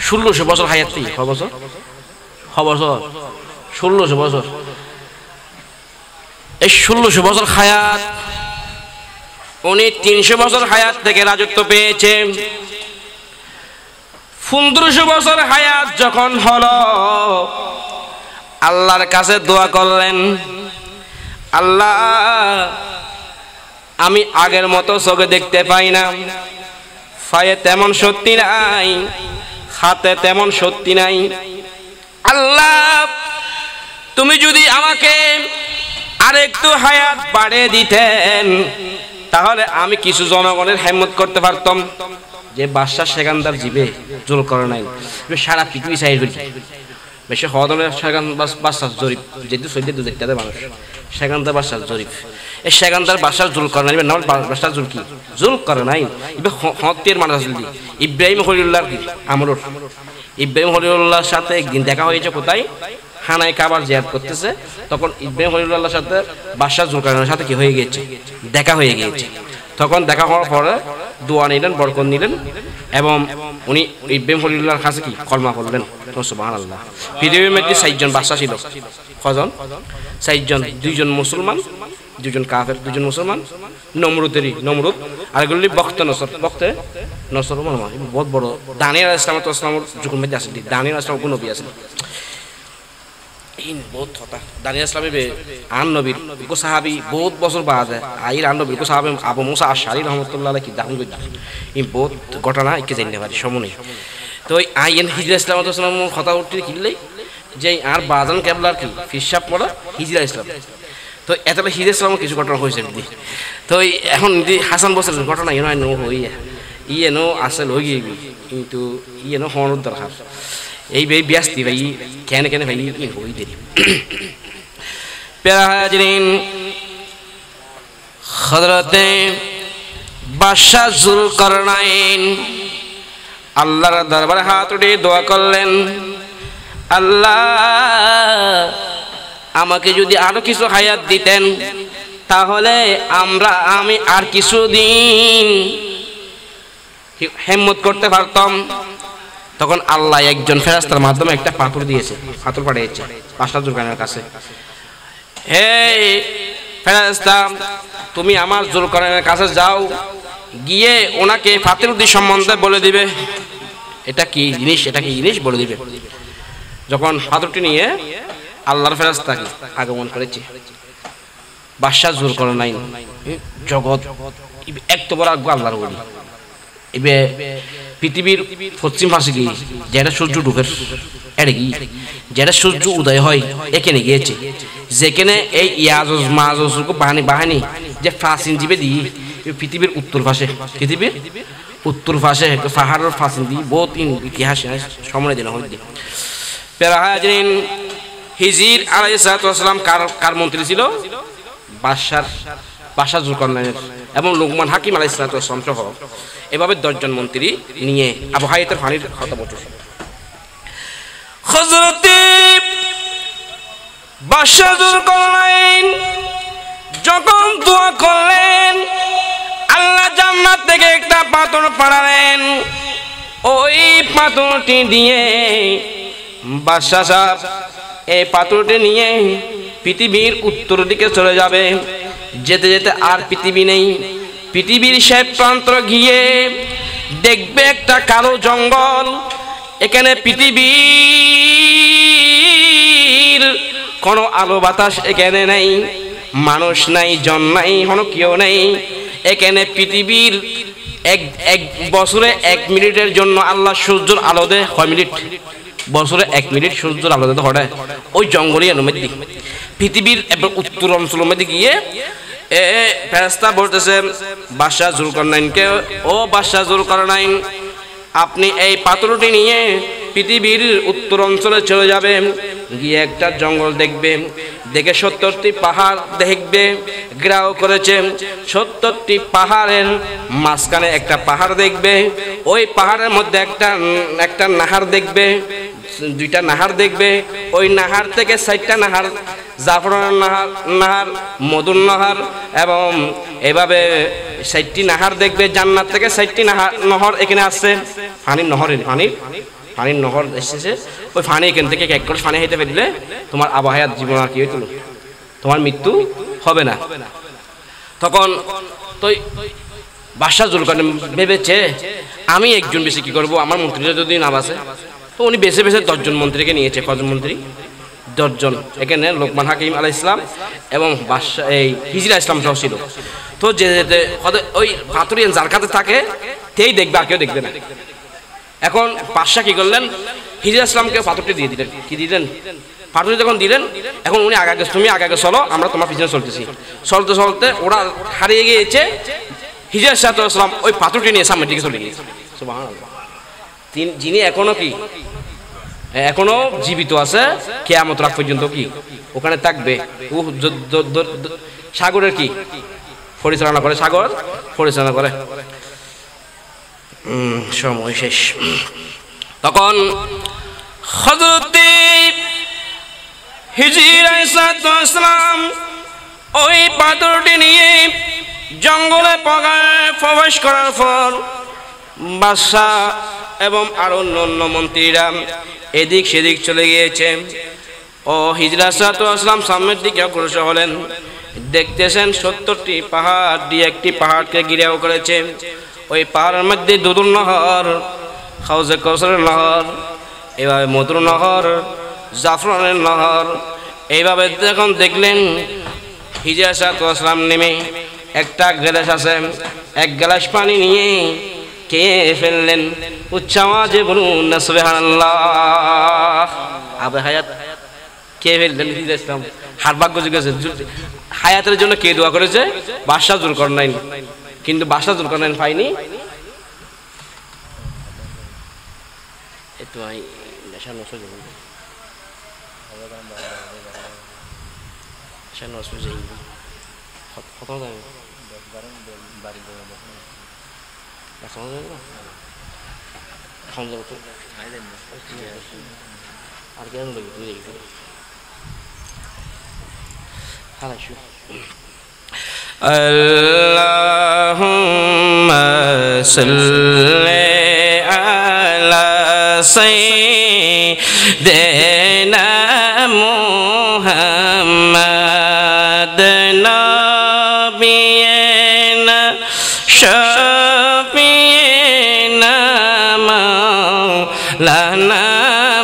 1600 বছর হায়াত ছিল কত বছর 1600 বছর এই 1600 বছর হায়াত উনি 300 বছর হায়াত থেকে রাজত্ব পেয়েছে 1500 বছর হায়াত যখন হলো আল্লাহর কাছে দোয়া করলেন আল্লাহ আমি আগের মতো চোখে দেখতে পাই না পায়ে তেমন শক্তি নাই হাতে তেমন শক্তি নাই আল্লাহ তুমি যদি আমাকে আরেকটু হায়াত বাড়িয়ে দিতেন তাহলে আমি কিছু জনগণের হিম্মত করতে পারতাম যে বাদশা সেখানদার জীবে জুলকারনাইন সারা পৃথিবী চাই বেশি হওয়া ধরনের সেখান বাদশার জরিপ যেহেতু সৈদ্য দু দেখতে মানুষ সেখানদার বাদশার জরিপ এই সেখানদার বাদশার জুলকারনাইন নাম বাদশার জুল কি জুলকারনাইন এবার হত্যের মানুষ আসলে ইব্রাহিম খলিলুল্লাহর কি আমরুর ইব্রাহিম খলিলুল্লাহর সাথে একদিন দেখা হয়েছে কোথায় খানায় কাবার জিয়ারত করতেছে তখন ইব্রাহিম খলিলুল্লাহর সাথে বাদশা জুলকারনাইনের সাথে কি হয়ে গিয়েছে দেখা হয়ে গিয়েছে তখন দেখা হওয়ার পরে দোয়া নিলেন বরকত নিলেন এবং উনি ইব্রাহিম খলিলুল্লাহর কাছে কি কলমা করলেন সুবহানাল্লাহ পৃথিবীর মধ্যে 4 জন বাদশা ছিল কজন 4 জন 2 জন মুসলমান 2 জন কাফের 2 জন মুসলমান নমরুদ আরেকগুলি বখতে নসর মানে বহুত বড় দানিয়েল আলাইহিস সালামের যুগের মধ্যে আছে দানিয়েল আলাইহিস সালাম কোন নবী আছে बहुत होता दानियल इस्लामी बे आन नबीर को साहबी बहुत बছর बाद है आइर आन नबीर को साहब আবু মুসা আশআরী রাহমাতুল্লাহ আলাইহি দাফন করে এই বহুত ঘটনা একে জানতে পারি সমনে তো আইন হিজরা ইসলাম কথা উঠতে কিনলে যে আর বাজান কেবলার কি ফিরসাব পড়া হিজরা ইসলাম তো এতটা হিজরা ইসলাম কিছু ঘটনা হয়েছে তো এখন হাসান বসরের ঘটনা ইনো নো হইয়া ইয়েনো আসল হয়ে গিয়ে কিন্তু ইয়েনো হওয়ার দরকার এই ব্যস্তি ভাই কেন ভাই হই দেরি প্যারা হাজরিন হযরতে বাদশা জুলকারনাইন আল্লাহর দরবারে হাত উঠিয়ে দোয়া করলেন আল্লাহ আমাকে যদি আরো কিছু হায়াত দিতেন তাহলে আমি আর কিছুদিন হিম্মত করতে পারতাম তখন আল্লাহ একজন ফেরেশতার মাধ্যমে একটা পাথর দিয়েছে পাথর পাঠিয়েছে বাদশা জুলকারনাইনের কাছে হে ফেরেশতা তুমি আমার জুলকারনাইনের কাছে যাও গিয়ে ওনাকে ফাতিরুদ্দি সম্বন্ধে বলে দিবে এটা কি জিনিস বলে দিবে যখন পাথরটি নিয়ে আল্লাহর ফেরেশতা আগমন করেছে বাদশা জুলকারনাইন জগৎ এক তো বড় আল্লাহর ওলি এবে পৃথিবীর পশ্চিম পাশে গিয়ে যেটা সূর্য ডুবের এটা কি যেটা সূর্য উদয় হয় এখানে গিয়েছে যেখানে এই ইয়াজুজ মাজুজ বাহিনী যে প্রাচীন জীবে দিয়ে পৃথিবীর উত্তর পাশে পাহাড়ের প্রাচীন দিয়ে বহুত ইতিহাস সময় দিন হয় প্যারাহাজরিন হিজির আলাইহিস সালাম কার মন্ত্রী ছিল বাদশা জুলকারনাইনের এবং লুকমান হাকিম আলাইহিস সালাম সহ এভাবে 10 জন মন্ত্রী নিয়ে আবু হায়াতের পানির কথা বলছে হযরতে বাদশা জুলকারনাইন যখন দোয়া করলেন আল্লাহ জান্নাত থেকে একটা পাথর পাঠালেন ওই পাথরটি দিয়ে বাদশা সাহেব এই পাথরটি নিয়ে পৃথিবীর উত্তর দিকে চলে যাবে যেতে যেতে আর পৃথিবী নেই পৃথিবীর শেষ প্রান্ত গিয়ে দেখবে একটা কালো জঙ্গল, এখানে পৃথিবীর কোনো আলো বাতাস এখানে নাই, মানুষ নাই, জন নাই, কোনো কেউ নাই। এখানে পৃথিবীর এক বছরে 1 মিনিটের জন্য আল্লাহ সূর্যের আলো দেয়। 6 মিনিট? বছরে 1 মিনিট সূর্যের আলো দিতে হয় ওই জঙ্গলের মধ্যে। পৃথিবীর উত্তর অঞ্চলের মধ্যে গিয়ে ফেরেশতা বলতেছে বাদশাহ যুলকারনাইনকে, ও বাদশাহ যুলকারনাইন, আপনি এই পাথরটি নিয়ে পৃথিবীর উত্তর অঞ্চলে চলে যাবেন, গিয়ে একটা জঙ্গল দেখবে, দেখে 70টি পাহাড় দেখবে। গ্রাহ করেছে 70টি পাহাড়ের মাঝখানে একটা পাহাড় দেখবে, ওই পাহাড়ের মধ্যে একটা নাহার দেখবে, 2টা নাহার দেখবে। ওই নাহার থেকে 4টা নাহার, জাফরানের নাহার, মধুর নাহার, এবং এভাবে 4টি নাহার দেখবে। জান্নাত থেকে 4টি নহর এখানে আসছে, পানির নহর এসেছে। ওই পানি এখান থেকে এক করে পানি হাইতে ফেললে তোমার আবহাওয়ার জীবন আর কি হইতো, তোমার মৃত্যু হবে না। তখন তো বাদশাহ যুলকারনাইন ভেবেছে আমি একজন বেশি কি করব, আমার মন্ত্রীরা যদি না বাসে। তো উনি বেছে বেছে 10 জন মন্ত্রীকে নিয়েছে। কজন মন্ত্রী? 10 জন। এখানে লোকমান হাকিম আলাইহিস সালাম এবং বাদশাহ এই হিজরা ইসলাম সহ ছিল। তো যে ওই পাথরিয়ান যার কাছে থাকে তেই দেখবে, আর কেউ দেখবে না। এখন বাদশাহ কি করলেন, হিজরা ইসলামকে পাথরটি দিয়ে দিলেন। কি দিলেন? পাথরটি যখন দিলেন, এখন উনি আগে, তুমি আগে চলো, আমরা তোমার পিছনে চলতেছি। চলতে চলতে ওরা হারিয়ে গিয়েছে। হিজরা ইসলাম ওই পাথরটি নিয়ে সামনের দিকে চলে গিয়েছে। সুবহানাল্লাহ। যিনি এখনো জীবিত আছে, কিয়ামত রাত পর্যন্ত কি ওখানে থাকবে। সাগরের কি পরিচালনা করে, সাগর পরিচালনা করে। সময় শেষ। তখন হযরত হিজরা ইসলাম ওই পাথরটি নিয়ে জঙ্গলে প্রবেশ করার পর বাদশাহ এবং আরো অন্য মন্ত্রীরা এদিক সেদিক চলে গিয়েছে। ও হিজরা ইসলাম সামনের দিকে অগ্রসর হলেন। দেখতেছেন 70টি পাহাড় দিয়ে একটি পাহাড়কে ঘিরেও করেছে। ওই পাহাড়ের মধ্যে দুধুর নহর, হাউজে কাউসারের নহর, এভাবে মধুর নহর, জাফরানের নহর। এইভাবে যখন দেখলেন হিজরা ইসলাম নেমে একটা গ্লাস আছে, 1 গ্লাস পানি নিয়ে খেয়ে ফেললেন। উচ্চ আওয়াজে বলুন না সুবহানাল্লাহ। আবে হায়াত কে ফেললেন? হিজরা ইসলাম। হার ভাগ্য জিজ্ঞাসা, হায়াতের জন্য কে দোয়া করেছে? বাদশাহ যুলকারনাইন। কিন্তু বাদশাহ যুলকারনাইন পাইনি। একটু আর কেন আল্লাহুম্মা সাল্লি আলা সাইয়্যিদিনা মুহাম্মাদ নাবিয়িনা শাফিয়িনা মাওলানা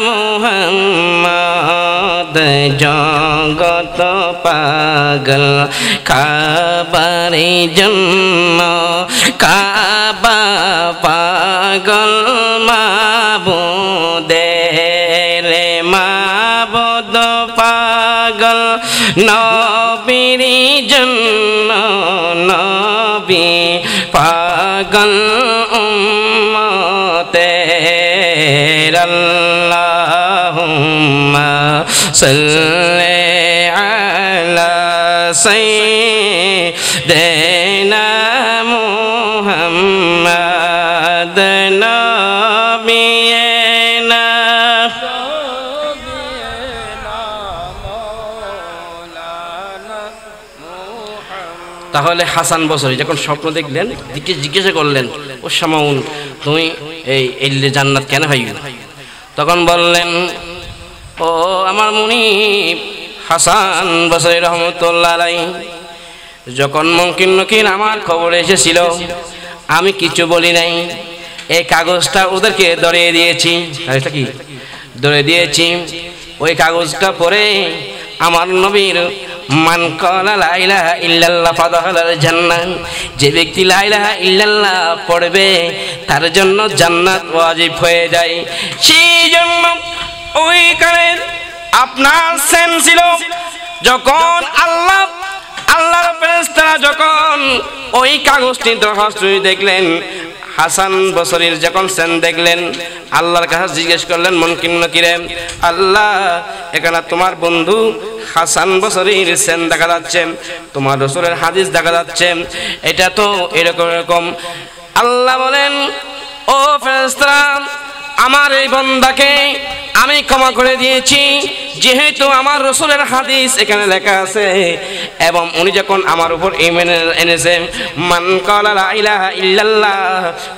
মুহাম্মাদ। জগত পাগল কাবারে জন্ম, কাবা পাগল মাবুদের, মাবুদ পাগল নবীর জন্ম, নবী পাগল উম্মতের। আল্লাহুম্মা সাল্লি আলা সাইয়্যিদিনা মুহাম্মাদ নাবিয়িনা। তাহলে হাসান বসরি যখন স্বপ্ন দেখলেন, জিজ্ঞাসা করলেন ও শামাউন, তুমি এই জান্নাত কেন পাইবে? তখন বললেন, ও আমার মুনিব হাসান বসরি রহমতুল্লাহ আলাইহি, যখন মুনকির নকির আমার খবর এসেছিল আমি কিছু বলি নাই। এই কাগজটা ওদেরকে ধরিয়ে দিয়েছি। এটা কি ধরে দিয়েছি? ওই কাগজটা পড়ে আমার নবীর মান ক্বালা লা ইলাহা ইল্লাল্লাহ ফাদাখালাল জান্নাহ, যে ব্যক্তি লা ইলাহা ইল্লাল্লাহ পড়বে তার জন্য জান্নাত ওয়াজিব হয়ে যায়। সেই জন্য ওই কালে আপনার সেন ছিল, যখন আল্লাহর ফেরেশতারা যখন ওই কাগজটি দরখাস্ত দেখলেন, হাসান বসরির যখন সেন দেখলেন, আল্লাহর কাছে জিজ্ঞেস করলেন মুনকির নকিরে, আল্লাহ এখানে তোমার বন্ধু হাসান বসরির সেন দেখা যাচ্ছে, তোমার রাসূলের হাদিস দেখা যাচ্ছে, এটা তো এরকম এরকম। আল্লাহ বলেন, ও ফেরেশতারা, আমার এই বান্দাকে আমি ক্ষমা করে দিয়েছি, যেহেতু আমার রাসূলের হাদিস এখানে লেখা আছে এবং উনি যখন আমার উপর ঈমান এনেছে, মান ক্বালা লা ইলাহা ইল্লাল্লাহ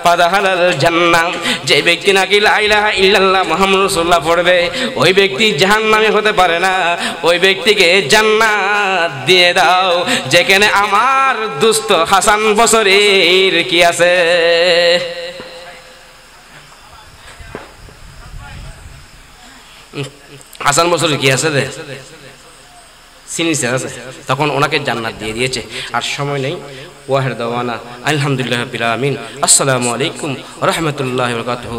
ফাদাখালাল জান্নাহ, যে ব্যক্তি নাকি লা ইলাহা ইল্লাল্লাহ মুহাম্মদুর রাসূলুল্লাহ পড়বে ওই ব্যক্তি জাহান্নামী হতে পারে না, ওই ব্যক্তিকে জান্নাত দিয়ে দাও। যেখানে আমার দুস্থ হাসান বসরির কি আছে? হাসান বসরি কি আছে রে? সিনিসে আছে, তখন ওনাকে জান্নাত দিয়ে দিয়েছে। আর সময় নেই, ওয়াহির দাওয়ানা আলহামদুলিল্লাহি রাব্বিল আলামিন। আসসালামু আলাইকুম ওয়া রাহমাতুল্লাহি ওয়া বারাকাতুহু।